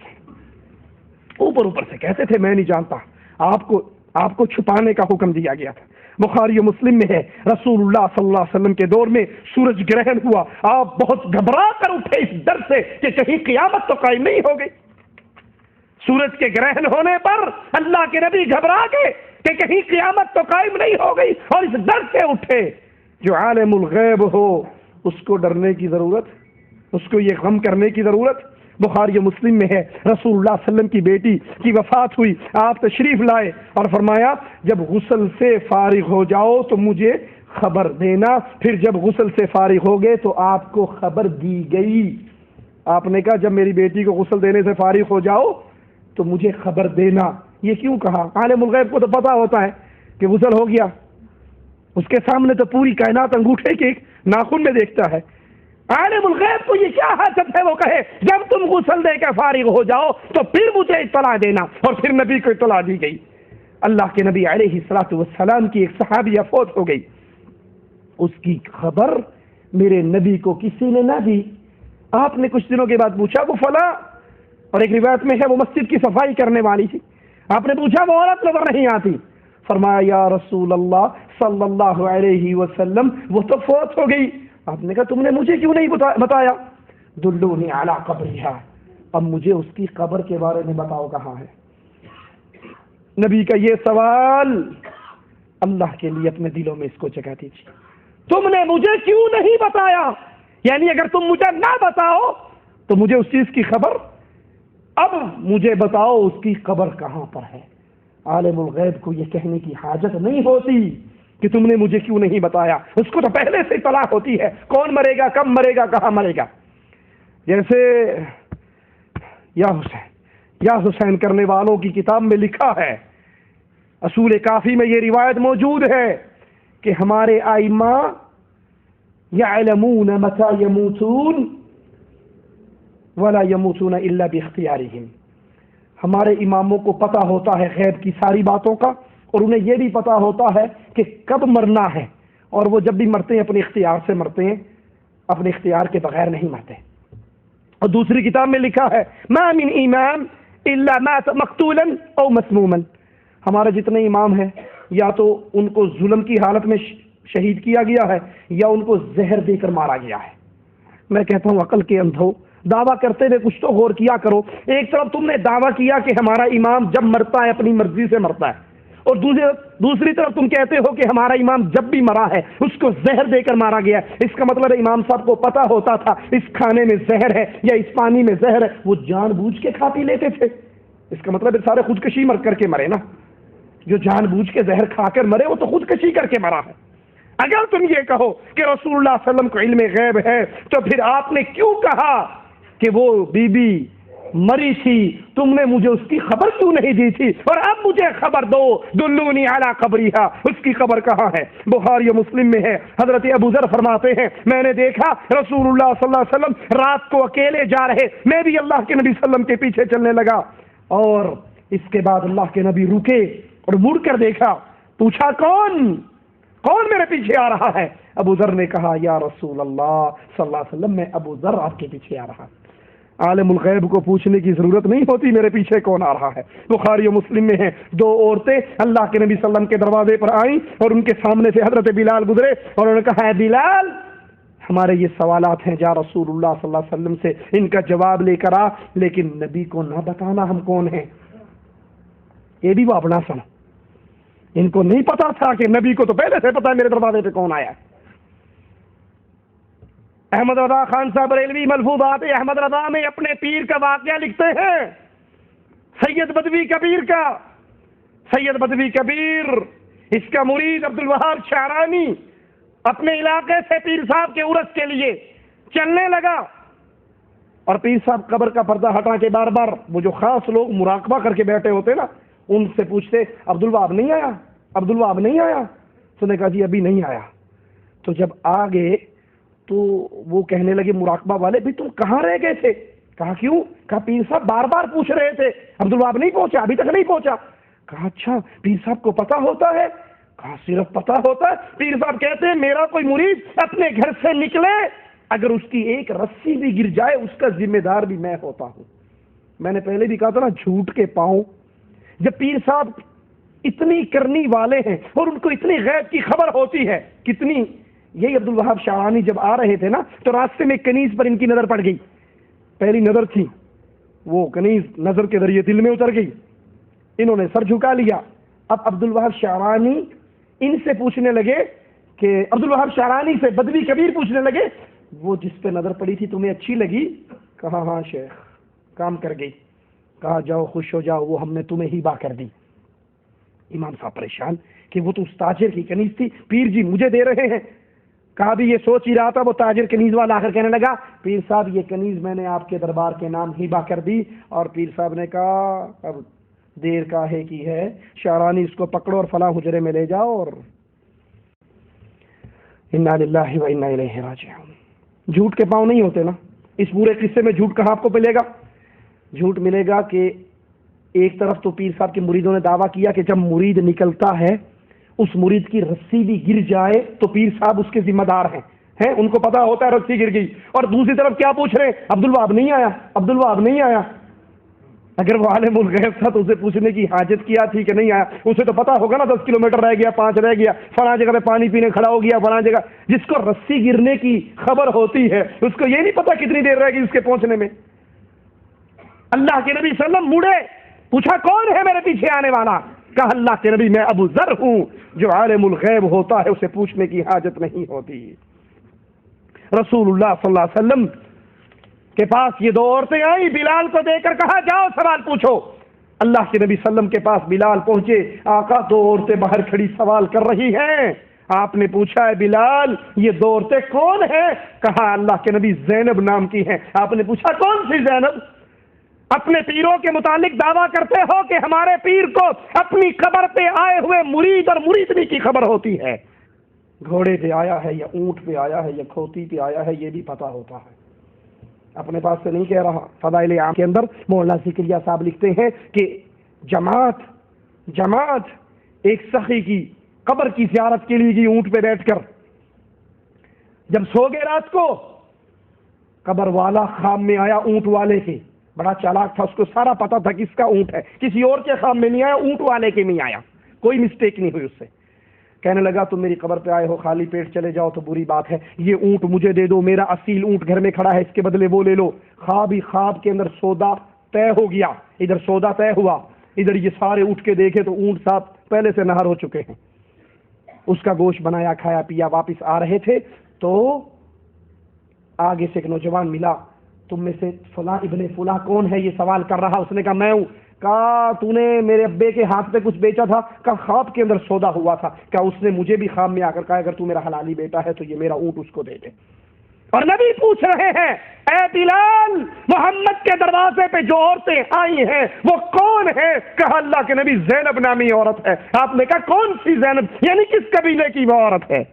اوپر سے کہتے تھے میں نہیں جانتا، آپ کو چھپانے کا حکم دیا گیا تھا۔ بخاری و مسلم میں ہے رسول اللہ صلی اللہ علیہ وسلم کے دور میں سورج گرہن ہوا، آپ بہت گھبرا کر اٹھے اس ڈر سے کہ کہیں قیامت تو قائم نہیں ہو گئی۔ سورج کے گرہن ہونے پر اللہ کے نبی گھبرا گئے کہ کہیں قیامت تو قائم نہیں ہو گئی، اور اس ڈر سے اٹھے۔ جو عالم الغیب ہو اس کو ڈرنے کی ضرورت، اس کو یہ غم کرنے کی ضرورت۔ بخاری و مسلم میں ہے رسول اللہ صلی اللہ علیہ وسلم کی بیٹی کی وفات ہوئی، آپ تشریف لائے اور فرمایا جب غسل سے فارغ ہو جاؤ تو مجھے خبر دینا۔ پھر جب غسل سے فارغ ہو گئے تو آپ کو خبر دی گئی۔ آپ نے کہا جب میری بیٹی کو غسل دینے سے فارغ ہو جاؤ تو مجھے خبر دینا۔ یہ کیوں کہا؟ عالم الغیب کو تو پتا ہوتا ہے کہ غسل ہو گیا، اس کے سامنے تو پوری کائنات انگوٹھے کے ایک ناخن میں دیکھتا ہے۔ عالم الغیب کو یہ کیا حاجت ہے وہ کہے جب تم غسل دے کے فارغ ہو جاؤ تو پھر مجھے اطلاع دینا، اور پھر نبی کو اطلاع دی گئی۔ اللہ کے نبی علیہ الصلوۃ والسلام کی ایک صحابیہ فوت ہو گئی، اس کی خبر میرے نبی کو کسی نے نہ دی. آپ نے کچھ دنوں کے بعد پوچھا وہ فلاں، اور ایک روایت میں ہے وہ مسجد کی صفائی کرنے والی تھی. آپ نے پوچھا وہ عورت نظر نہیں آتی. فرمایا یا رسول اللہ صلی اللہ علیہ وسلم وہ تو فوت ہو گئی. آپ نے کہا تم نے مجھے کیوں نہیں بتایا؟ دلونی علی قبرہا، اب مجھے اس کی قبر کے بارے میں بتاؤ کہاں ہے. نبی کا یہ سوال اللہ کے لیے اپنے دلوں میں اس کو جگہ دیجیے. تم نے مجھے کیوں نہیں بتایا؟ یعنی اگر تم مجھے نہ بتاؤ تو مجھے اس چیز کی خبر، اب مجھے بتاؤ اس کی قبر کہاں پر ہے. عالم الغیب کو یہ کہنے کی حاجت نہیں ہوتی کہ تم نے مجھے کیوں نہیں بتایا، اس کو تو پہلے سے اطلاع ہوتی ہے کون مرے گا، کب مرے گا، کہاں مرے گا. جیسے یا حسین کرنے والوں کی کتاب میں لکھا ہے، اصول کافی میں یہ روایت موجود ہے کہ ہمارے ائمہ یعلمون متى یموتون ولا یموتون الا باختیارہم. ہمارے اماموں کو پتہ ہوتا ہے غیب کی ساری باتوں کا، اور انہیں یہ بھی پتہ ہوتا ہے کہ کب مرنا ہے، اور وہ جب بھی مرتے ہیں اپنے اختیار سے مرتے ہیں، اپنے اختیار کے بغیر نہیں مرتے. اور دوسری کتاب میں لکھا ہے ما من امام الا مات مقتولا او مسموما. ہمارے جتنے امام ہیں یا تو ان کو ظلم کی حالت میں شہید کیا گیا ہے یا ان کو زہر دے کر مارا گیا ہے. میں کہتا ہوں عقل کے اندھو، دعویٰ کرتے ہوئے کچھ تو غور کیا کرو. ایک طرف تم نے دعویٰ کیا کہ ہمارا امام جب مرتا ہے اپنی مرضی سے مرتا ہے، اور دوسری طرف تم کہتے ہو کہ ہمارا امام جب بھی مرا ہے اس کو زہر دے کر مارا گیا. اس کا مطلب ہے امام صاحب کو پتا ہوتا تھا اس کھانے میں زہر ہے یا اس پانی میں زہر ہے، وہ جان بوجھ کے کھا پی لیتے تھے. اس کا مطلب ہے سارے خودکشی مر کر کے مرے نا. جو جان بوجھ کے زہر کھا کر مرے وہ تو خودکشی کر کے مرا ہے. اگر تم یہ کہو کہ رسول اللہ صلی اللہ علیہ وسلم کو علم غیب ہے تو پھر آپ نے کیوں کہا کہ وہ بی بی مری تھی، تم نے مجھے اس کی خبر کیوں نہیں دی تھی، اور اب مجھے خبر دو. دلونی علی قبرہا، اس کی قبر کہاں ہے؟ بخاری و مسلم میں ہے. حضرت ابو ذر فرماتے ہیں میں نے دیکھا رسول اللہ صلی اللہ علیہ وسلم رات کو اکیلے جا رہے، میں بھی اللہ کے نبی صلی اللہ علیہ وسلم کے پیچھے چلنے لگا، اور اس کے بعد اللہ کے نبی رکے اور مڑ کر دیکھا، پوچھا کون میرے پیچھے آ رہا ہے؟ ابو ذر نے کہا یا رسول اللہ صلی اللہ علیہ وسلم میں ابو ذر آپ کے پیچھے آ رہا. عالم الغیب کو پوچھنے کی ضرورت نہیں ہوتی میرے پیچھے کون آ رہا ہے. بخاری و مسلم میں ہے دو عورتیں اللہ کے نبی صلی اللہ علیہ وسلم کے دروازے پر آئیں اور ان کے سامنے سے حضرت بلال گزرے اور انہوں نے کہا ہے بلال ہمارے یہ سوالات ہیں جا رسول اللہ صلی اللہ علیہ وسلم سے ان کا جواب لے کر آ، لیکن نبی کو نہ بتانا ہم کون ہیں. یہ بھی وہ اپنا سنا، ان کو نہیں پتا تھا کہ نبی کو تو پہلے سے پتا ہے میرے دروازے پہ کون آیا. احمد رضا خان صاحب بریلوی ملفوظات احمد رضا میں اپنے پیر کا واقعہ لکھتے ہیں، سید بدوی کبیر کا. سید بدوی کبیر اس کا مرید عبد الوہاب شعرانی اپنے علاقے سے پیر صاحب کے عرس کے لیے چلنے لگا، اور پیر صاحب قبر کا پردہ ہٹا کے بار بار وہ جو خاص لوگ مراقبہ کر کے بیٹھے ہوتے نا ان سے پوچھتے عبد الوہاب نہیں آیا، عبد الوہاب نہیں آیا. تو نے کہا جی ابھی نہیں آیا. تو جب آ گئے تو وہ کہنے لگے مراقبہ والے بھی تم کہاں رہ گئے تھے؟ کہا کیوں؟ کہا پیر صاحب بار بار پوچھ رہے تھے عبد الوہاب نہیں پہنچا، ابھی تک نہیں پہنچا. کہا اچھا پیر صاحب کو پتا ہوتا ہے؟ کہا صرف پتا ہوتا ہے. پیر صاحب کہتے ہیں میرا کوئی مرید اپنے گھر سے نکلے اگر اس کی ایک رسی بھی گر جائے اس کا ذمہ دار بھی میں ہوتا ہوں. میں نے پہلے بھی کہا تھا نا جھوٹ کے پاؤں. جب پیر صاحب اتنی کرنی والے ہیں اور ان کو اتنی غیب کی خبر ہوتی ہے کتنی. یہی عبد الوہاب شعرانی جب آ رہے تھے نا تو راستے میں کنیز پر ان کی نظر پڑ گئی. پہلی نظر تھی وہ کنیز نظر کے ذریعے دل میں اتر گئی، انہوں نے سر جھکا لیا. اب عبد الوہاب شعرانی ان سے پوچھنے لگے کہ عبد الوہاب شعرانی سے بدوی کبیر پوچھنے لگے وہ جس پہ نظر پڑی تھی تمہیں اچھی لگی؟ کہا ہاں شیخ کام کر گئی. کہا جاؤ خوش ہو جاؤ وہ ہم نے تمہیں ہی با کر دی. امام صاحب پریشان کہ وہ تو اس تاجر کی کنیز تھی، پیر جی مجھے دے رہے ہیں. کہا بھی یہ سوچ ہی رہا تھا وہ تاجر کنیز والا آ کر کہنے لگا پیر صاحب یہ کنیز میں نے آپ کے دربار کے نام ہی با کر دی. اور پیر صاحب نے کہا اب دیر کاہے کی ہے، شعرانی اس کو پکڑو اور فلاں حجرے میں لے جاؤ. اور انا للہ و انا الیہ راجعون. جھوٹ کے پاؤں نہیں ہوتے نا. اس پورے قصے میں جھوٹ کہاں آپ کو ملے گا؟ جھوٹ ملے گا کہ ایک طرف تو پیر صاحب کے مریدوں نے دعویٰ کیا کہ جب مرید نکلتا ہے اس مرید کی رسی بھی گر جائے تو پیر صاحب اس کے ذمہ دار ہیں، ان کو پتا ہوتا ہے رسی گر گئی. اور دوسری طرف کیا پوچھ رہے ہیں؟ عبدالوہاب نہیں آیا، عبدالوہاب نہیں آیا. اگر وہ عالم الغیب تھا تو اسے پوچھنے کی حاجت کیا تھی کہ نہیں آیا؟ اسے تو پتا ہوگا نا 10 کلومیٹر رہ گیا، 5 رہ گیا، فلاں جگہ پہ پانی پینے کھڑا ہو گیا، فلاں جگہ. جس کو رسی گرنے کی خبر ہوتی ہے اس کو یہ نہیں پتا کتنی دیر رہ گئی اس کے پہنچنے میں. اللہ کے نبی صلی اللہ علیہ وسلم مڑے، پوچھا کون ہے میرے پیچھے آنے والا؟ کہا اللہ کے نبی میں ابو ذر ہوں. جو عالم الغیب ہوتا ہے اسے پوچھنے کی حاجت نہیں ہوتی. رسول اللہ صلی اللہ علیہ وسلم کے پاس یہ 2 عورتیں آئیں، بلال کو دے کر کہا جاؤ سوال پوچھو. اللہ کے نبی صلی اللہ علیہ وسلم کے پاس بلال پہنچے. آقا 2 عورتیں باہر کھڑی سوال کر رہی ہیں. آپ نے پوچھا ہے بلال یہ 2 عورتیں کون ہیں؟ کہا اللہ کے نبی زینب نام کی ہیں. آپ نے پوچھا کون سی زینب؟ اپنے پیروں کے متعلق دعویٰ کرتے ہو کہ ہمارے پیر کو اپنی قبر پہ آئے ہوئے مرید اور مریدنی کی خبر ہوتی ہے. گھوڑے پہ آیا ہے یا اونٹ پہ آیا ہے یا کھوتی پہ آیا ہے یہ بھی پتا ہوتا ہے. اپنے پاس سے نہیں کہہ رہا. فضائل عام کے اندر مولانا ذکریہ صاحب لکھتے ہیں کہ جماعت ایک سخی کی قبر کی زیارت کے لیے گئی اونٹ پہ بیٹھ کر. جب سو گئے رات کو قبر والا خواب میں آیا اونٹ والے کے. بڑا چالاک تھا، اس کو سارا پتا تھا کس کا اونٹ ہے. کسی اور کے خواب میں نہیں آیا، اونٹ والے کے نہیں آیا. کوئی مسٹیک نہیں ہوئی اس سے. کہنے لگا تم میری قبر پہ آئے ہو، خالی پیٹ چلے جاؤ تو بری بات ہے. یہ اونٹ مجھے دے دو، میرا اصیل اونٹ گھر میں کھڑا ہے، اس کے بدلے وہ لے لو. خواب ہی خواب کے اندر سودا طے ہو گیا. ادھر سودا طے ہوا، ادھر یہ سارے اٹھ کے دیکھے تو اونٹ صاحب پہلے سے نہر ہو چکے ہیں. اس کا گوشت بنایا، کھایا پیا، واپس آ رہے تھے تو آگے سے ایک نوجوان ملا. تم میں سے فلاں ابن فلاں کون ہے؟ یہ سوال کر رہا. اس نے کہا میں ہوں. کہا تو نے میرے ابے کے ہاتھ پہ کچھ بیچا تھا؟ کہا خواب کے اندر سودا ہوا تھا. کہا اس نے مجھے بھی خواب میں آ کر کہا اگر تو میرا حلالی بیٹا ہے تو یہ میرا اونٹ اس کو دے دے. اور نبی پوچھ رہے ہیں اے بلال محمد کے دروازے پہ جو عورتیں آئی ہیں وہ کون ہے؟ کہا اللہ کے نبی زینب نامی عورت ہے. آپ نے کہا کون سی زینب؟ یعنی کس قبیلے کی وہ عورت ہے؟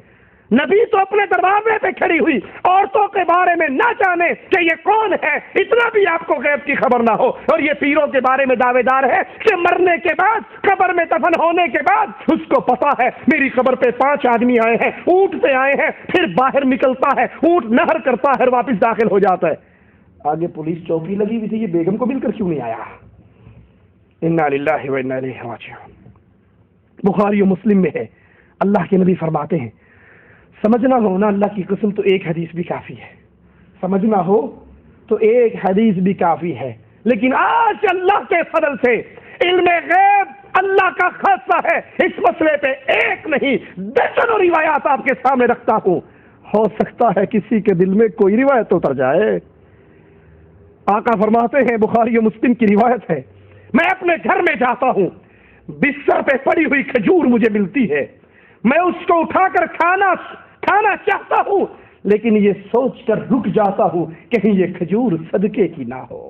نبی تو اپنے دروازے پہ کھڑی ہوئی عورتوں کے بارے میں نہ جانے کہ یہ کون ہے، اتنا بھی آپ کو غیب کی خبر نہ ہو. اور یہ پیروں کے بارے میں دعوے دار ہے کہ مرنے کے بعد، قبر میں دفن ہونے کے بعد اس کو پتا ہے میری قبر پہ 5 آدمی آئے ہیں، اونٹ پہ آئے ہیں. پھر باہر نکلتا ہے، اونٹ نہر کرتا ہے، واپس داخل ہو جاتا ہے. آگے پولیس چوکی لگی ہوئی تھی، یہ بیگم کو مل کر کیوں نہیں آیا؟ انا للہ و انا الیہ راجعون. بخاری و مسلم میں ہے. اللہ کے نبی فرماتے ہیں سمجھنا ہو نا اللہ کی قسم تو ایک حدیث بھی کافی ہے. سمجھنا ہو تو ایک حدیث بھی کافی ہے. لیکن آج اللہ کے فضل سے علم غیب اللہ کا خاصہ ہے. اس مسئلے پہ ایک نہیں درجنوں روایات آپ کے سامنے رکھتا ہوں. ہو سکتا ہے کسی کے دل میں کوئی روایت اتر جائے. آقا فرماتے ہیں، بخاری و مسلم کی روایت ہے، میں اپنے گھر میں جاتا ہوں، بستر پہ پڑی ہوئی کھجور مجھے ملتی ہے، میں اس کو اٹھا کر کھانا چاہتا ہوں، لیکن یہ سوچ کر رک جاتا ہوں کہیں یہ کھجور صدقے کی نہ ہو،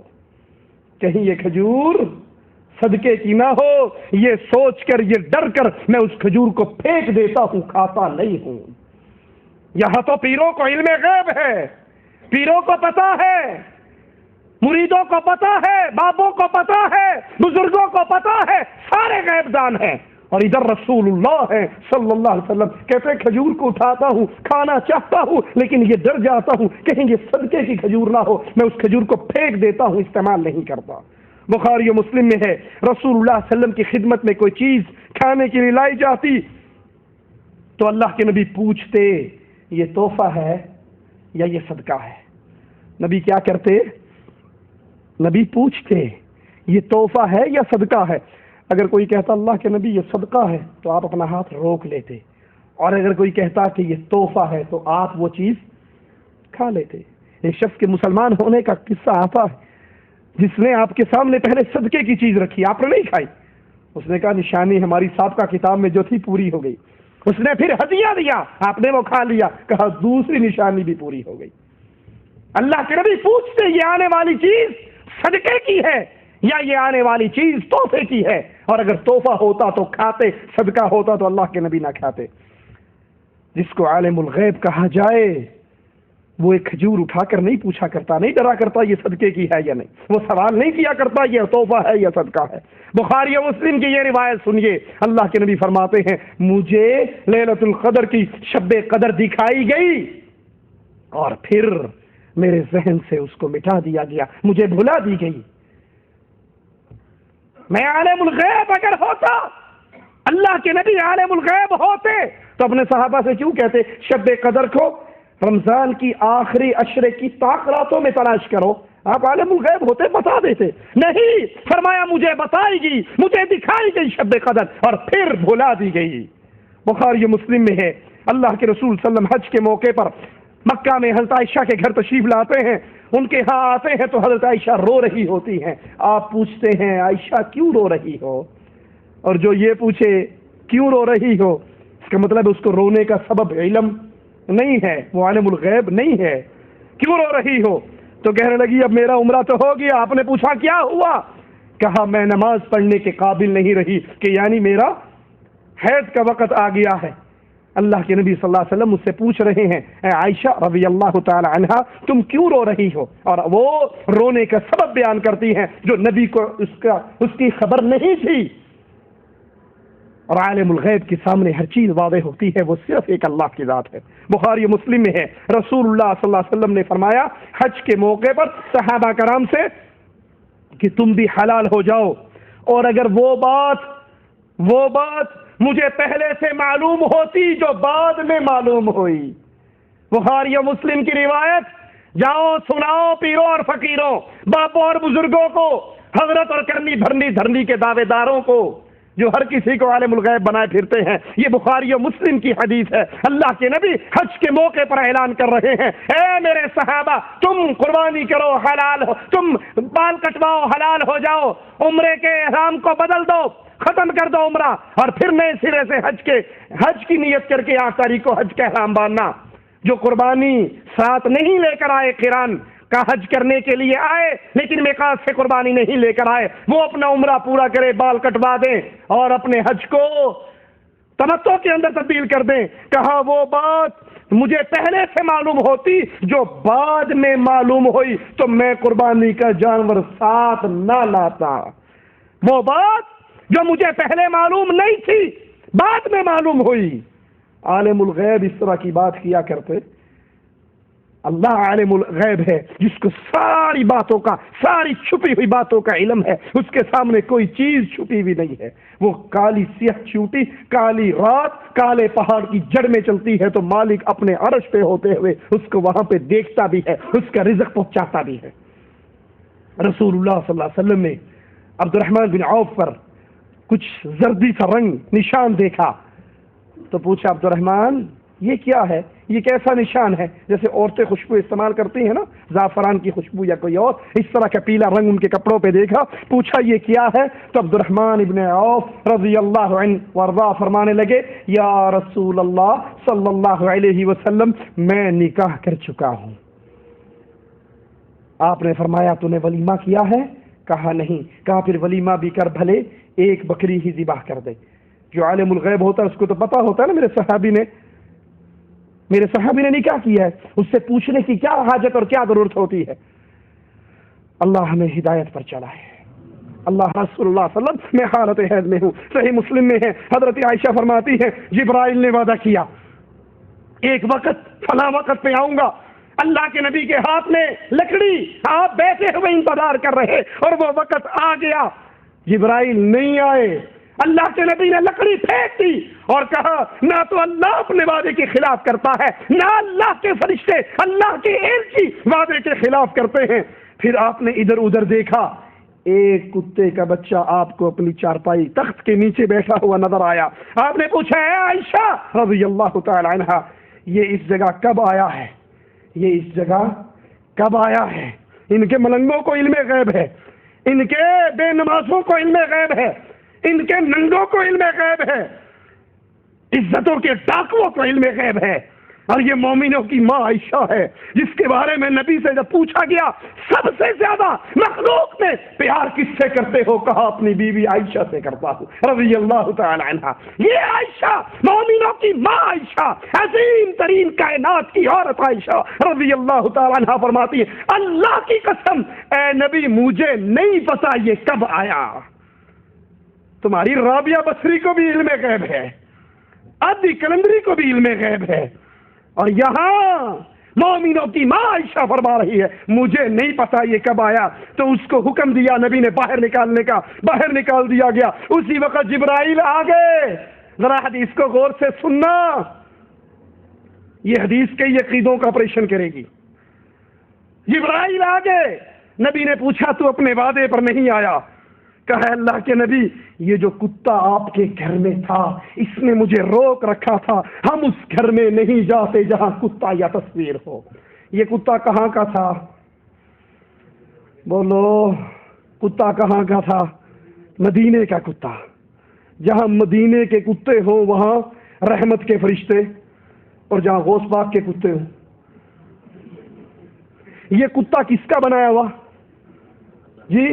کہیں یہ کھجور صدقے کی نہ ہو. یہ سوچ کر، یہ ڈر کر میں اس کھجور کو پھینک دیتا ہوں، کھاتا نہیں ہوں. یہاں تو پیروں کو علم غیب ہے، پیروں کو پتا ہے، مریدوں کو پتا ہے، بابوں کو پتا ہے، بزرگوں کو پتا ہے، سارے غیب دان ہیں. اور ادھر رسول اللہ ہے صلی اللہ علیہ وسلم کہتے ہیں کھجور کو اٹھاتا ہوں، کھانا چاہتا ہوں، لیکن یہ ڈر جاتا ہوں کہیں یہ صدقے کی کھجور نہ ہو، میں اس کھجور کو پھینک دیتا ہوں، استعمال نہیں کرتا. بخاری و مسلم میں ہے رسول اللہ صلی اللہ علیہ وسلم کی خدمت میں کوئی چیز کھانے کے لیے لائی جاتی تو اللہ کے نبی پوچھتے یہ تحفہ ہے یا یہ صدقہ ہے. نبی کیا کرتے؟ نبی پوچھتے یہ تحفہ ہے یا صدقہ ہے. اگر کوئی کہتا اللہ کے نبی یہ صدقہ ہے تو آپ اپنا ہاتھ روک لیتے، اور اگر کوئی کہتا کہ یہ تحفہ ہے تو آپ وہ چیز کھا لیتے. ایک شخص کے مسلمان ہونے کا قصہ آتا ہے جس نے آپ کے سامنے پہلے صدقے کی چیز رکھی، آپ نے نہیں کھائی. اس نے کہا نشانی ہماری سابقہ کتاب میں جو تھی پوری ہو گئی. اس نے پھر ہدیہ دیا، آپ نے وہ کھا لیا، کہا دوسری نشانی بھی پوری ہو گئی. اللہ کے نبی پوچھتے یہ آنے والی چیز صدقے کی ہے یا یہ آنے والی چیز تحفے کی ہے؟ اور اگر تحفہ ہوتا تو کھاتے، صدقہ ہوتا تو اللہ کے نبی نہ کھاتے. جس کو عالم الغیب کہا جائے وہ ایک کھجور اٹھا کر نہیں پوچھا کرتا، نہیں ڈرا کرتا یہ صدقے کی ہے یا نہیں، وہ سوال نہیں کیا کرتا یہ تحفہ ہے یا صدقہ ہے۔ بخاری و مسلم کی یہ روایت سنیے، اللہ کے نبی فرماتے ہیں مجھے لیلۃ القدر کی شب قدر دکھائی گئی اور پھر میرے ذہن سے اس کو مٹا دیا گیا، مجھے بھلا دی گئی۔ میں عالم الغیب اگر ہوتا، اللہ کے نبی عالم الغیب ہوتے تو اپنے صحابہ سے کیوں کہتے شب قدر کو رمضان کی آخری عشرے کی طاق راتوں میں تلاش کرو؟ آپ عالم الغیب ہوتے بتا دیتے، نہیں، فرمایا مجھے بتائی گئی، مجھے دکھائی گئی شب قدر اور پھر بھلا دی گئی۔ بخاری و مسلم میں ہے اللہ کے رسول صلی اللہ علیہ وسلم حج کے موقع پر مکہ میں حضرت عائشہ کے گھر تشریف لاتے ہیں، ان کے ہاں آتے ہیں تو حضرت عائشہ رو رہی ہوتی ہیں۔ آپ پوچھتے ہیں عائشہ کیوں رو رہی ہو؟ اور جو یہ پوچھے کیوں رو رہی ہو، اس کا مطلب اس کو رونے کا سبب علم نہیں ہے، وہ عالم الغیب نہیں ہے۔ کیوں رو رہی ہو؟ تو کہنے لگی اب میرا عمرہ تو ہو گیا۔ آپ نے پوچھا کیا ہوا؟ کہا میں نماز پڑھنے کے قابل نہیں رہی، کہ یعنی میرا حیض کا وقت آ گیا ہے۔ اللہ کے نبی صلی اللہ علیہ وسلم مجھ سے پوچھ رہے ہیں اے عائشہ رضی اللہ تعالی عنہا تم کیوں رو رہی ہو؟ اور وہ رونے کا سبب بیان کرتی ہیں جو نبی کو اس کی خبر نہیں تھی۔ اور عالم الغیب کے سامنے ہر چیز واضح ہوتی ہے، وہ صرف ایک اللہ کی ذات ہے۔ بخاری و مسلم میں ہے رسول اللہ صلی اللہ علیہ وسلم نے فرمایا حج کے موقع پر صحابہ کرام سے کہ تم بھی حلال ہو جاؤ، اور اگر وہ بات مجھے پہلے سے معلوم ہوتی جو بعد میں معلوم ہوئی۔ بخاری و مسلم کی روایت، جاؤ سناؤ پیروں اور فقیروں، باپوں اور بزرگوں کو، حضرت اور کرنی دھرنی کے دعوے داروں کو جو ہر کسی کو عالم الغیب بنائے پھرتے ہیں۔ یہ بخاری و مسلم کی حدیث ہے۔ اللہ کے نبی حج کے موقع پر اعلان کر رہے ہیں اے میرے صحابہ تم قربانی کرو حلال ہو، تم بال کٹواؤ حلال ہو جاؤ، عمرے کے احرام کو بدل دو، ختم کر دو عمرہ، اور پھر نئے سرے سے حج کی نیت کر کے 8 تاریخ کو حج کا احرام باندھنا۔ جو قربانی ساتھ نہیں لے کر آئے، قران کا حج کرنے کے لیے آئے لیکن میقات سے قربانی نہیں لے کر آئے، وہ اپنا عمرہ پورا کرے، بال کٹوا دیں اور اپنے حج کو تمتع کے اندر تبدیل کر دیں۔ کہا وہ بات مجھے پہلے سے معلوم ہوتی جو بعد میں معلوم ہوئی تو میں قربانی کا جانور ساتھ نہ لاتا۔ وہ بات جو مجھے پہلے معلوم نہیں تھی بعد میں معلوم ہوئی۔ عالم الغیب اس طرح کی بات کیا کرتے۔ اللہ عالم الغیب ہے جس کو ساری باتوں کا، ساری چھپی ہوئی باتوں کا علم ہے، اس کے سامنے کوئی چیز چھپی ہوئی نہیں ہے۔ وہ کالی سیاہ چیوٹی، کالی رات کالے پہاڑ کی جڑ میں چلتی ہے تو مالک اپنے عرش پہ ہوتے ہوئے اس کو وہاں پہ دیکھتا بھی ہے، اس کا رزق پہنچاتا بھی ہے۔ رسول اللہ صلی اللہ علیہ وسلم نے عبد الرحمن بن عوف پر کچھ زردی سا رنگ نشان دیکھا تو پوچھا عبد الرحمن یہ کیا ہے؟ یہ کیسا نشان ہے؟ جیسے عورتیں خوشبو استعمال کرتی ہیں نا، زعفران کی خوشبو یا کوئی اور، اس طرح کا پیلا رنگ ان کے کپڑوں پہ دیکھا، پوچھا یہ کیا ہے؟ تو عبد الرحمن ابن عوف رضی اللہ عنہ وارضاہ فرمانے لگے یا رسول اللہ صلی اللہ علیہ وسلم میں نکاح کر چکا ہوں۔ آپ نے فرمایا تو نے ولیمہ کیا ہے؟ کہا نہیں۔ کہا پھر ولیمہ بھی کر، بھلے ایک بکری ہی ذبح کر دے۔ جو عالم الغیب ہوتا ہے اس کو تو پتا ہوتا ہے نا میرے صحابی نے نکاح کیا ہے، اس سے پوچھنے کی کیا حاجت اور کیا ضرورت ہوتی ہے؟ اللہ ہمیں ہدایت پر چلائے۔ اللہ رسول اللہ صلی اللہ علیہ وسلم میں حالت حیض میں ہوں، صحیح مسلم میں ہے، حضرت عائشہ فرماتی ہے جبرائیل نے وعدہ کیا ایک وقت فلاں وقت پہ آؤں گا، اللہ کے نبی کے ہاتھ میں لکڑی، آپ بیٹھے ہوئے انتظار کر رہے اور وہ وقت آ گیا، جبرائیل نہیں آئے، اللہ کے نبی نے لکڑی پھینک دی اور کہا نہ تو اللہ اپنے وعدے کے خلاف کرتا ہے، نہ اللہ کے فرشتے، اللہ کے ایلچی وعدے کے خلاف کرتے ہیں۔ پھر آپ نے ادھر ادھر دیکھا، ایک کتے کا بچہ آپ کو اپنی چارپائی تخت کے نیچے بیٹھا ہوا نظر آیا۔ آپ نے پوچھا اے عائشہ رضی اللہ تعالی عنہا یہ اس جگہ کب آیا ہے؟ یہ اس جگہ کب آیا ہے؟ ان کے ملنگوں کو علم غیب ہے، ان کے بے نمازوں کو علم غیب ہے، ان کے ننگوں کو علم غیب ہے، عزتوں کے ڈاکوؤں کو علم غیب ہے، اور یہ مومنوں کی ماں عائشہ ہے جس کے بارے میں نبی سے جب پوچھا گیا سب سے زیادہ مخلوق میں پیار کس سے کرتے ہو، کہا اپنی بیوی عائشہ سے کرتا ہوں رضی اللہ تعالی عنہ۔ یہ عائشہ مومنوں کی ماں عائشہ، عظیم ترین کائنات کی عورت عائشہ رضی اللہ تعالی عنہ فرماتی ہے اللہ کی قسم اے نبی مجھے نہیں پتا یہ کب آیا۔ تمہاری رابعہ بصری کو بھی علم غیب ہے، عدی کلندری کو بھی علم غیب ہے، اور یہاں مومنوں کی ماں عائشہ فرما رہی ہے مجھے نہیں پتا یہ کب آیا۔ تو اس کو حکم دیا نبی نے باہر نکالنے کا، باہر نکال دیا گیا۔ اسی وقت جبرائیل آ گئے۔ ذرا حدیث کو غور سے سننا، یہ حدیث کئی عقیدوں کا آپریشن کرے گی۔ جبرائیل آ گئے، نبی نے پوچھا تو اپنے وعدے پر نہیں آیا؟ کہا اللہ کے نبی یہ جو کتا آپ کے گھر میں تھا اس نے مجھے روک رکھا تھا، ہم اس گھر میں نہیں جاتے جہاں کتا یا تصویر ہو۔ یہ کتا کہاں کا تھا؟ بولو، کتا کہاں کا تھا؟ مدینے کا کتا۔ جہاں مدینے کے کتے ہوں وہاں رحمت کے فرشتے، اور جہاں غوث پاک کے کتے ہوں۔ یہ کتا کس کا بنایا ہوا؟ جی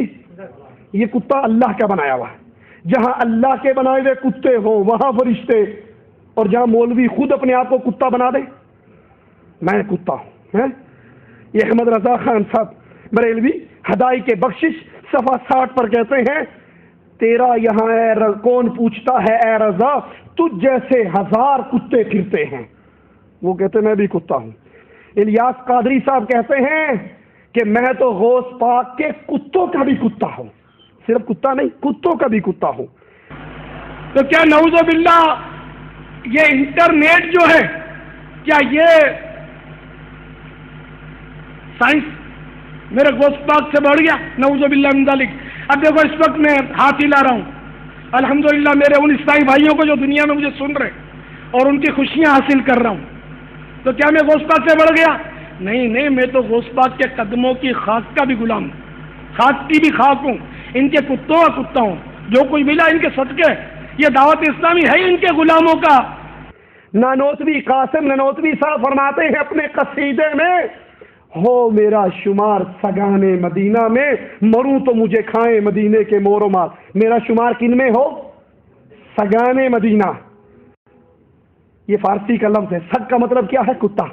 یہ کتا اللہ کا بنایا ہوا ہے۔ جہاں اللہ کے بنائے ہوئے کتے ہوں وہاں فرشتے، اور جہاں مولوی خود اپنے آپ کو کتا بنا دے، میں کتا ہوں۔ یہ احمد رضا خان صاحب بریلوی ہدایت کے بخشش صفحہ 60 پر کہتے ہیں تیرا یہاں اے کون پوچھتا ہے اے رضا، تجھ جیسے ہزار کتے پھرتے ہیں۔ وہ کہتے میں بھی کتا ہوں۔ الیاس قادری صاحب کہتے ہیں کہ میں تو غوث پاک کے کتوں کا بھی کتا ہوں، صرف کتا نہیں کتوں کا بھی کتا ہوں۔ تو کیا نعوذ باللہ یہ انٹرنیٹ جو ہے کیا یہ سائنس میرے غوث پاک سے بڑھ گیا؟ نعوذ باللہ من ذالک۔ اب دیکھو اس وقت میں ہاتھ ہلا رہا ہوں، الحمدللہ میرے ان عیسائی بھائیوں کو جو دنیا میں مجھے سن رہے اور ان کی خوشیاں حاصل کر رہا ہوں، تو کیا میں غوث پاک سے بڑھ گیا؟ نہیں، میں تو غوث پاک کے قدموں کی خاک کا بھی غلام ہوں، خاک کی بھی خاک ہوں، ان کے کتوں کا کتا ہوں، جو کوئی ملا ان کے صدقے۔ یہ دعوت اسلامی ہے ان کے غلاموں کا۔ نانوتوی قاسم نانوتوی صاحب فرماتے ہیں اپنے قصیدے میں ہو میرا شمار سگانے مدینہ میں، مروں تو مجھے کھائیں مدینے کے مور و مال۔ میرا شمار کن میں ہو؟ سگانے مدینہ۔ یہ فارسی کا لفظ ہے، سگ کا مطلب کیا ہے؟ کتا۔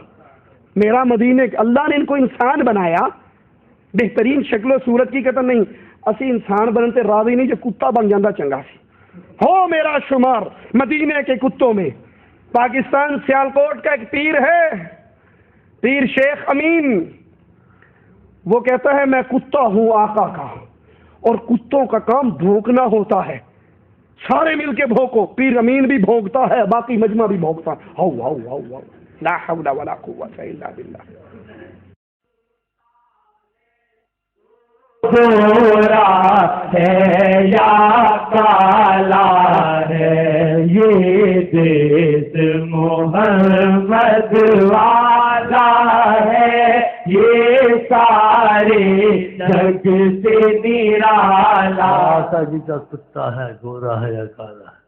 میرا مدینے، اللہ نے ان کو انسان بنایا بہترین شکل و صورت کی قدر نہیں، اسی انسان بنتے راضی نہیں جو کتا بن جاندہ چنگا سی۔ ہو میرا شمار مدینے کے کتوں میں۔ پاکستان سیالکوٹ کا ایک پیر ہے، پیر شیخ امین، وہ کہتا ہے میں کتا ہوں آقا کا، اور کتوں کا کام بھونکنا ہوتا ہے، سارے مل کے بھونکو۔ پیر امین بھی بھونکتا ہے، باقی مجمع بھی بھونکتا ہے، ہو ہو ہو ہو، لا حول ولا قوت الا باللہ۔ گورا ہے یا کالا ہے یہ دیس محمد والا ہے، یہ سارے جگ سے نرالا۔ آقا جی کا کتا ہے، گورا ہے یا کالا ہے،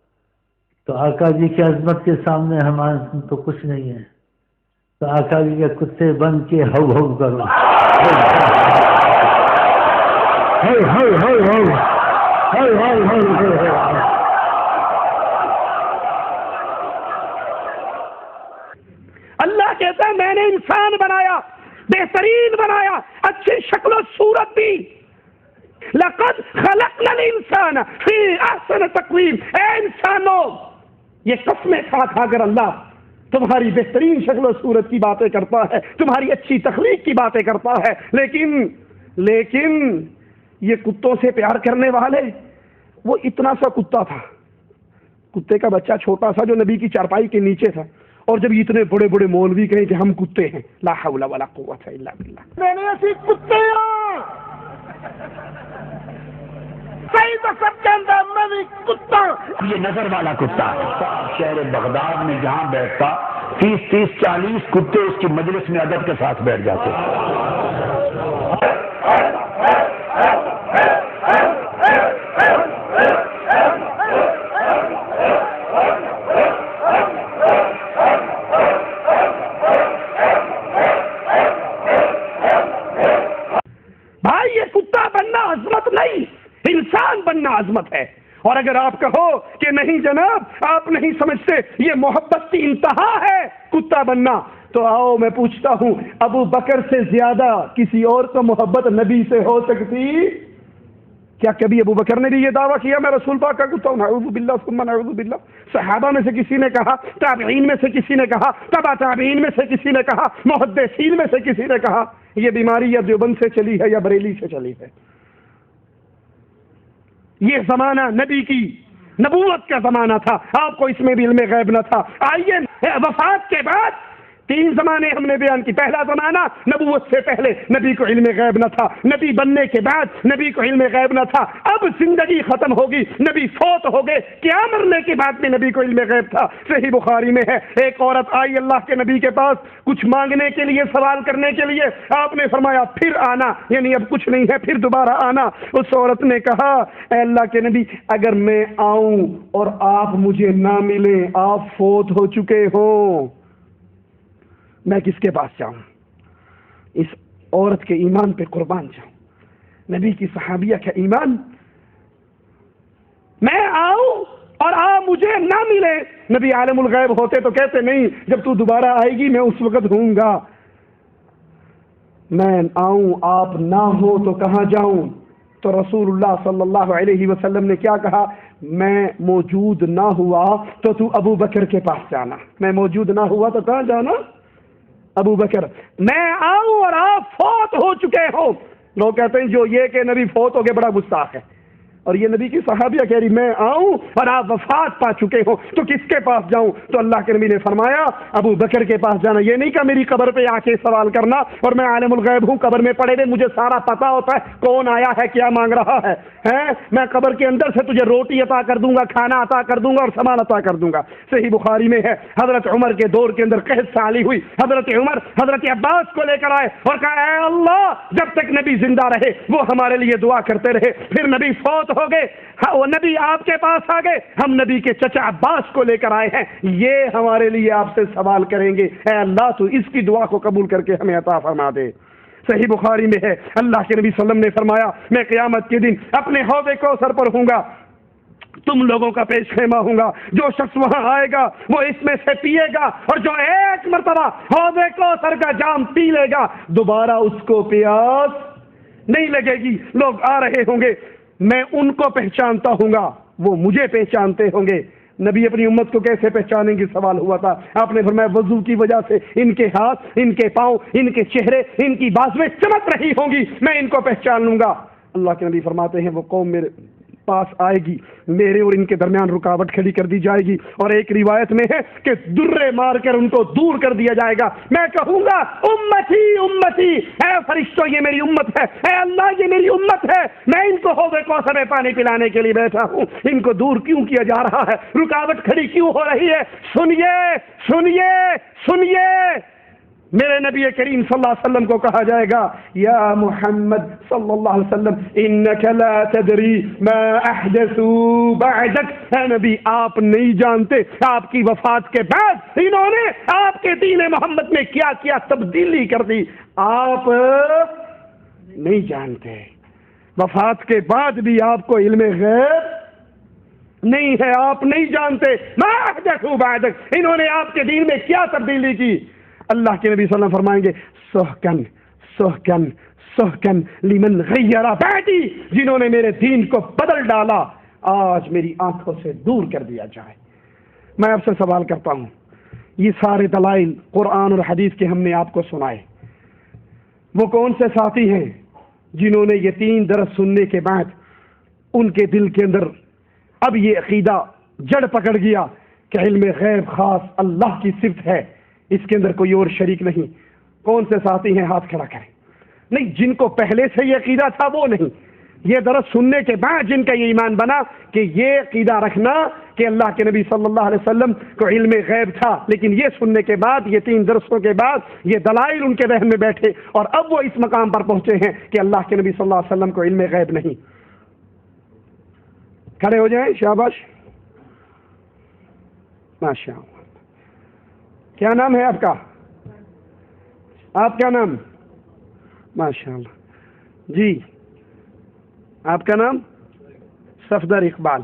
تو آقا جی کی عظمت کے سامنے ہمارے تو کچھ نہیں ہے، تو آقا جی کے کتے بن کے ہو ہو کرو۔ اللہ کہتا ہے میں نے انسان بنایا، بہترین بنایا، اچھی شکل و صورت دی۔ لقد خلقنا الانسان فی احسن تقویم۔ اے انسانوں، یہ قسمیں کھا کھا کر اللہ تمہاری بہترین شکل و صورت کی باتیں کرتا ہے، تمہاری اچھی تخلیق کی باتیں کرتا ہے، لیکن یہ کتوں سے پیار کرنے والے، وہ اتنا سا کتا تھا، کتے کا بچہ چھوٹا سا جو نبی کی چارپائی کے نیچے تھا، اور جب اتنے بڑے بڑے مولوی کہیں کہ ہم کتے ہیں، لا حول ولا قوت الا باللہ، میں نے ایسی کتے سب کے اندر میں بھی کتا۔ یہ نظر والا کتا شہر بغداد میں جہاں بیٹھتا 30-40 کتے اس کی مجلس میں ادب کے ساتھ بیٹھ جاتے۔ عظمت ہے. اور اگر آپ کہو کہ نہیں جناب آپ نہیں سمجھتے یہ محبت کی انتہا ہے کتا بننا، تو آؤ میں پوچھتا ہوں ابو بکر سے زیادہ کسی اور کو محبت نبی سے ہو سکتی؟ کیا کبھی ابو بکر نے بھی یہ دعویٰ کیا میں رسول پاک کا کتا ہوں؟ نعوذ باللہ ثم نعوذ باللہ. صحابہ میں سے کسی نے کہا، تابعین میں سے کسی نے کہا، تبع تابعین میں سے کسی نے کہا، محدثین میں سے کسی نے کہا. یہ بیماری یا دیوبند سے چلی ہے یا بریلی سے چلی ہے. یہ زمانہ نبی کی نبوت کا زمانہ تھا، آپ کو اس میں بھی علم غیب نہ تھا. آئیے وفات کے بعد 3 زمانے ہم نے بیان کی. پہلا زمانہ نبوت سے پہلے نبی کو علم غیب نہ تھا، نبی بننے کے بعد نبی کو علم غیب نہ تھا. اب زندگی ختم ہوگی، نبی فوت ہو گئے، کیا مرنے کے بعد میں نبی کو علم غیب تھا. صحیح بخاری میں ہے ایک عورت آئی اللہ کے نبی کے پاس کچھ مانگنے کے لیے، سوال کرنے کے لیے. آپ نے فرمایا پھر آنا، یعنی اب کچھ نہیں ہے پھر دوبارہ آنا. اس عورت نے کہا اے اللہ کے نبی اگر میں آؤں اور آپ مجھے نہ ملیں، آپ فوت ہو چکے ہوں، میں کس کے پاس جاؤں؟ اس عورت کے ایمان پہ قربان جاؤں، نبی کی صحابیہ کا ایمان. میں آؤں اور آپ مجھے نہ ملے. نبی عالم الغیب ہوتے تو کہتے نہیں جب تو دوبارہ آئے گی میں اس وقت ہوں گا. میں آؤں آپ نہ ہو تو کہاں جاؤں؟ تو رسول اللہ صلی اللہ علیہ وسلم نے کیا کہا؟ میں موجود نہ ہوا تو ابو بکر کے پاس جانا. میں موجود نہ ہوا تو کہاں جانا؟ ابو بکر. میں آؤں اور آپ فوت ہو چکے ہو. لوگ کہتے ہیں جو یہ کہ نبی فوت ہو گئے بڑا گستاخ ہے، اور یہ نبی کی صحابیہ کہہ رہی میں آؤں اور آپ وفات پا چکے ہو تو کس کے پاس جاؤں؟ تو اللہ کے نبی نے فرمایا ابو بکر کے پاس جانا. یہ نہیں کہ میری قبر پہ آ کے سوال کرنا اور میں عالم الغیب ہوں، قبر میں پڑے ہوئے مجھے سارا پتا ہوتا ہے کون آیا ہے کیا مانگ رہا ہے. میں قبر کے اندر سے تجھے روٹی عطا کر دوں گا، کھانا عطا کر دوں گا اور سامان عطا کر دوں گا. صحیح بخاری میں ہے حضرت عمر کے دور کے اندر قحط سالی ہوئی. حضرت عمر حضرت عباس کو لے کر آئے اور کہا اے اللہ جب تک نبی زندہ رہے وہ ہمارے لیے دعا کرتے رہے. پھر نبی فوت ہو گئے، وہ نبی آپ کے پاس آ گئے، ہم نبی کے چچا عباس کو لے کر آئے ہیں، یہ ہمارے لیے آپ سے سوال کریں گے اے اللہ تو اس کی دعا کو قبول کر کے ہمیں عطا فرما دے. صحیح بخاری میں ہے اللہ کے نبی صلی اللہ علیہ وسلم نے فرمایا میں قیامت کے دن اپنے حوض کوثر پر ہوں گا، تم لوگوں کا پیش خیمہ ہوں گا. جو شخص وہاں آئے گا وہ اس میں سے پیے گا اور جو ایک مرتبہ حوض کوثر کا جام پی لے گا دوبارہ اس کو پیاس نہیں لگے گی. لوگ آ رہے ہوں گے، میں ان کو پہچانتا ہوں گا، وہ مجھے پہچانتے ہوں گے. نبی اپنی امت کو کیسے پہچانیں گے سوال ہوا تھا. آپ نے فرمایا وضو کی وجہ سے ان کے ہاتھ، ان کے پاؤں، ان کے چہرے، ان کی بازویں چمک رہی ہوں گی، میں ان کو پہچان لوں گا. اللہ کے نبی فرماتے ہیں وہ قوم میرے پاس آئے گی، میرے اور ان کے درمیان رکاوٹ کھڑی کر دی جائے گی اور ایک روایت میں ہے کہ درے مار کر ان کو دور کر دیا جائے گا. میں کہوں گا امتی امتی، اے فرشتوں یہ میری امت ہے، اے اللہ یہ میری امت ہے، میں ان کو حوض کوثر میں پانی پلانے کے لیے بیٹھا ہوں، ان کو دور کیوں کیا جا رہا ہے؟ رکاوٹ کھڑی کیوں ہو رہی ہے؟ سنیے سنیے سنیے، میرے نبی کریم صلی اللہ علیہ وسلم کو کہا جائے گا یا محمد صلی اللہ علیہ وسلم انک لا تدری ما احدثوا بعدک. اے نبی آپ نہیں جانتے آپ کی وفات کے بعد انہوں نے آپ کے دین محمد میں کیا کیا تبدیلی کر دی. آپ نہیں جانتے، وفات کے بعد بھی آپ کو علم غیب نہیں ہے، آپ نہیں جانتے ما احدثوا بعدک انہوں نے آپ کے دین میں کیا تبدیلی کی. اللہ کے نبی صلی اللہ علیہ وسلم فرمائیں گے سحقن سحقن سحقن لمن غیر بعدی، جنہوں نے میرے دین کو بدل ڈالا آج میری آنکھوں سے دور کر دیا جائے. میں آپ سے سوال کرتا ہوں، یہ سارے دلائل قرآن اور حدیث کے ہم نے آپ کو سنائے، وہ کون سے ساتھی ہیں جنہوں نے یہ 3 درس سننے کے بعد ان کے دل کے اندر اب یہ عقیدہ جڑ پکڑ گیا کہ علم غیب خاص اللہ کی صفت ہے، اس کے اندر کوئی اور شریک نہیں؟ کون سے ساتھی ہیں ہاتھ کھڑا کریں. نہیں، جن کو پہلے سے یہ عقیدہ تھا وہ نہیں، یہ درس سننے کے بعد جن کا یہ ایمان بنا کہ یہ عقیدہ رکھنا کہ اللہ کے نبی صلی اللہ علیہ وسلم کو علم غیب تھا، لیکن یہ سننے کے بعد یہ 3 درسوں کے بعد یہ دلائل ان کے ذہن میں بیٹھے اور اب وہ اس مقام پر پہنچے ہیں کہ اللہ کے نبی صلی اللہ علیہ وسلم کو علم غیب نہیں. کھڑے ہو جائیں، شاباش، ماشاء اللہ. کیا نام ہے آپ کا؟ آپ کا نام؟ ماشاء اللہ. جی آپ کا نام؟ صفدر اقبال،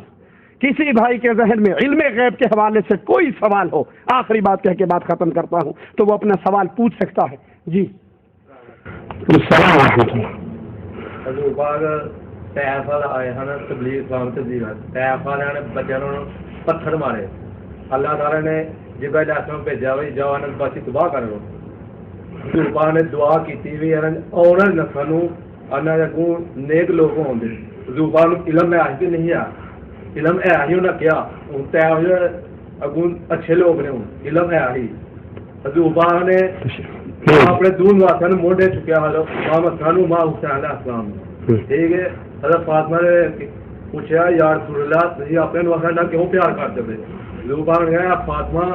کسی بھائی کے ذہن میں علم غیب کے حوالے سے کوئی سوال ہو، آخری بات کہہ کے بات ختم کرتا ہوں، تو وہ اپنا سوال پوچھ سکتا ہے. جی السلام علیکم. حضور پاک طائف والے آئے ہیں تبلیغ اسلام تبلیغ، طائف والے نے بچوں کو پتھر مارے، اللہ تعالیٰ نے جبرائیل علیہ السلام بھیجا ہوئی جاؤ انہوں باسی تباہ کرو. حضور پاک نے دعا کی بھی اور نسلوں انہوں اگوں نیک لوگ ہوں. حضور پاک نے علم ہے کہ نہیں ہے، علم ہے ہی انہیں کیا طائف اگوں اچھے لوگ نے، علم ہے ہی. حضور پاک نے اپنے دون واسطے موڈے چکیا ماں مسان ماں حسین علیہ السلام، ٹھیک ہے. حضرت فاطمہ نے پوچھا یا رسول اللہ تھی اپنے واسطے نہ کیوں پیار کرتے تھے؟ حضور پاک نے کہا فاطمہ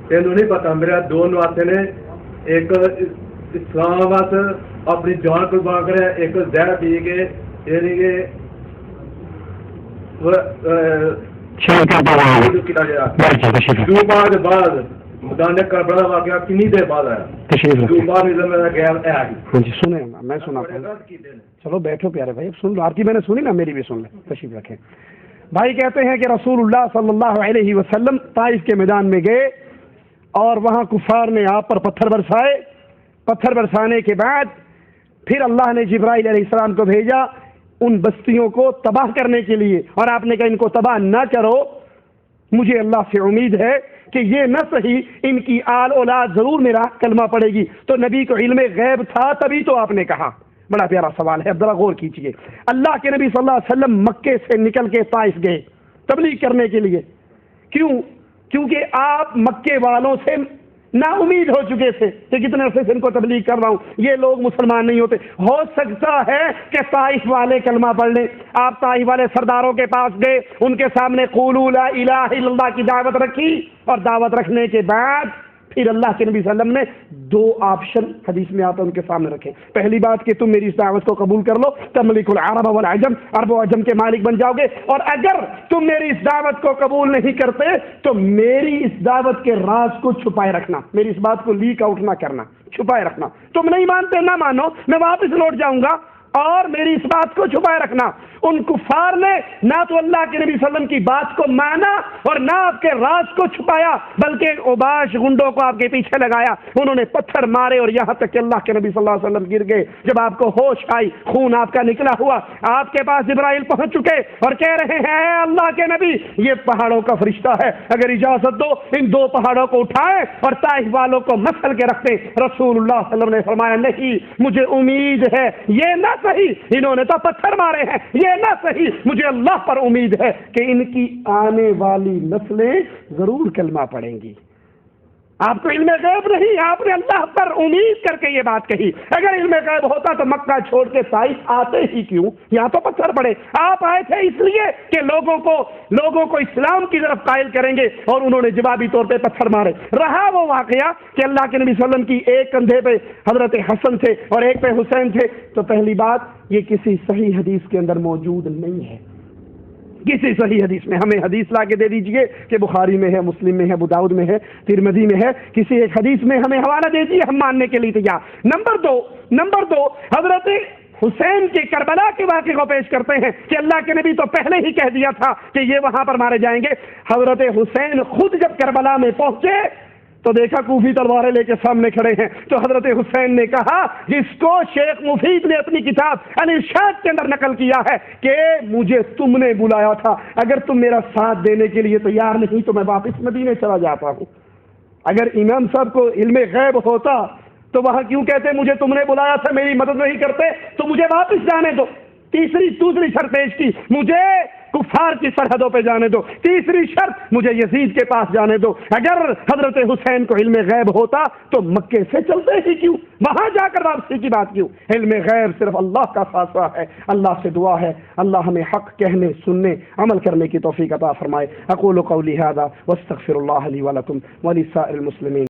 تینوں نہیں پتا، میرے دون واسطے نے ایک اسلام واسطے اپنی جان قربان کرے، ایک زہر پی کے یعنی کہ بعد میدان کربلا واقعہ کنی دیر بعد آیا. سنیں میں سنا، چلو بیٹھو پیارے بھائی، سن لو، آپ کی میں نے سنی نا، میری بھی سن لیں، تشریف رکھیں. بھائی کہتے ہیں کہ رسول اللہ صلی اللہ علیہ وسلم طائف کے میدان میں گئے اور وہاں کفار نے آپ پر پتھر برسائے. پتھر برسانے کے بعد پھر اللہ نے جبرائیل علیہ السلام کو بھیجا ان بستیوں کو تباہ کرنے کے لیے، اور آپ نے کہا ان کو تباہ نہ کرو، مجھے اللہ سے امید ہے کہ یہ نہ صحیح ان کی آل اولاد ضرور میرا کلمہ پڑے گی. تو نبی کو علم غیب تھا تبھی تو آپ نے کہا. بڑا پیارا سوال ہے، اب ذرا غور کیجئے. اللہ کے نبی صلی اللہ علیہ وسلم مکے سے نکل کے طائف گئے تبلیغ کرنے کے لیے. کیوں؟ کیونکہ آپ مکے والوں سے نا امید ہو چکے تھے کہ کتنے عرصے سے ان کو تبلیغ کر رہا ہوں، یہ لوگ مسلمان نہیں ہوتے، ہو سکتا ہے کہ طائف والے کلمہ پڑھ لیں. آپ طائف والے سرداروں کے پاس گئے، ان کے سامنے قولوا لا الہ الا اللہ کی دعوت رکھی، اور دعوت رکھنے کے بعد پھر اللہ کے نبی صلی اللہ علیہ وسلم نے دو آپشن حدیث میں آتا ہے ان کے سامنے رکھے. پہلی بات کہ تم میری اس دعوت کو قبول کر لو، تملک العرب والعجم، عرب و عجم کے مالک بن جاؤ گے، اور اگر تم میری اس دعوت کو قبول نہیں کرتے تو میری اس دعوت کے راز کو چھپائے رکھنا، میری اس بات کو لیک آؤٹ نہ کرنا، چھپائے رکھنا. تم نہیں مانتے نہ مانو، میں واپس لوٹ جاؤں گا، اور میری اس بات کو چھپائے رکھنا. ان کفار نے نہ تو اللہ کے نبی صلی اللہ علیہ وسلم کی بات کو مانا اور نہ آپ کے راز کو چھپایا، بلکہ اوباش گنڈوں کو آپ کے پیچھے لگایا. انہوں نے پتھر مارے اور یہاں تک کہ اللہ کے نبی صلی اللہ علیہ وسلم گر گئے. جب آپ کو ہوش آئی، خون آپ کا نکلا ہوا، آپ کے پاس جبرائیل پہنچ چکے اور کہہ رہے ہیں اے اللہ کے نبی، یہ پہاڑوں کا فرشتہ ہے، اگر اجازت دو ان دو پہاڑوں کو اٹھائیں اور طائف والوں کو مسل کے رکھتے. رسول اللہ صلی اللہ علیہ وسلم نے فرمایا نہیں، مجھے امید ہے، یہ نہ صحیح انہوں نے تو پتھر مارے ہیں، یہ نہ صحیح مجھے اللہ پر امید ہے کہ ان کی آنے والی نسلیں ضرور کلمہ پڑھیں گی. آپ کو علم غیب نہیں، آپ نے اللہ پر امید کر کے یہ بات کہی. اگر علم غیب ہوتا تو مکہ چھوڑ کے طائف آتے ہی کیوں؟ یہاں تو پتھر پڑے. آپ آئے تھے اس لیے کہ لوگوں کو اسلام کی طرف قائل کریں گے، اور انہوں نے جوابی طور پہ پتھر مارے. رہا وہ واقعہ کہ اللہ کے نبی صلی اللہ علیہ وسلم کی ایک کندھے پہ حضرت حسن تھے اور ایک پہ حسین تھے. تو پہلی بات یہ کسی صحیح حدیث کے اندر موجود نہیں ہے. کسی صحیح حدیث میں ہمیں حدیث لا کے دے دیجئے کہ بخاری میں ہے، مسلم میں ہے، ابو داؤد میں ہے، ترمذی میں ہے، کسی ایک حدیث میں ہمیں حوالہ دے دیجئے، ہم ماننے کے لیے تیار. نمبر دو حضرت حسین کے کربلا کے واقعے کو پیش کرتے ہیں کہ اللہ کے نبی تو پہلے ہی کہہ دیا تھا کہ یہ وہاں پر مارے جائیں گے. حضرت حسین خود جب کربلا میں پہنچے تو دیکھا کوفی تلواریں لے کے سامنے کھڑے ہیں. تو حضرت حسین نے کہا، جس کو شیخ مفید نے اپنی کتاب الارشاد کے اندر نقل کیا ہے کہ مجھے تم نے بلایا تھا، اگر تم میرا ساتھ دینے کے لیے تیار نہیں تو میں واپس مدینے چلا جاتا ہوں. اگر امام صاحب کو علم غیب ہوتا تو وہاں کیوں کہتے مجھے تم نے بلایا تھا، میری مدد نہیں کرتے تو مجھے واپس جانے دو. دوسری شرط پیش کی، مجھے کفار کی سرحدوں پہ جانے دو. تیسری شرط، مجھے یزید کے پاس جانے دو. اگر حضرت حسین کو علم غیب ہوتا تو مکے سے چلتے ہی کیوں، وہاں جا کر واپسی کی بات کیوں؟ علم غیب صرف اللہ کا خاصہ ہے. اللہ سے دعا ہے اللہ ہمیں حق کہنے، سننے، عمل کرنے کی توفیق عطا فرمائے. اقول قولی ھذا واستغفر اللہ لی ولکم ولسائر المسلمین.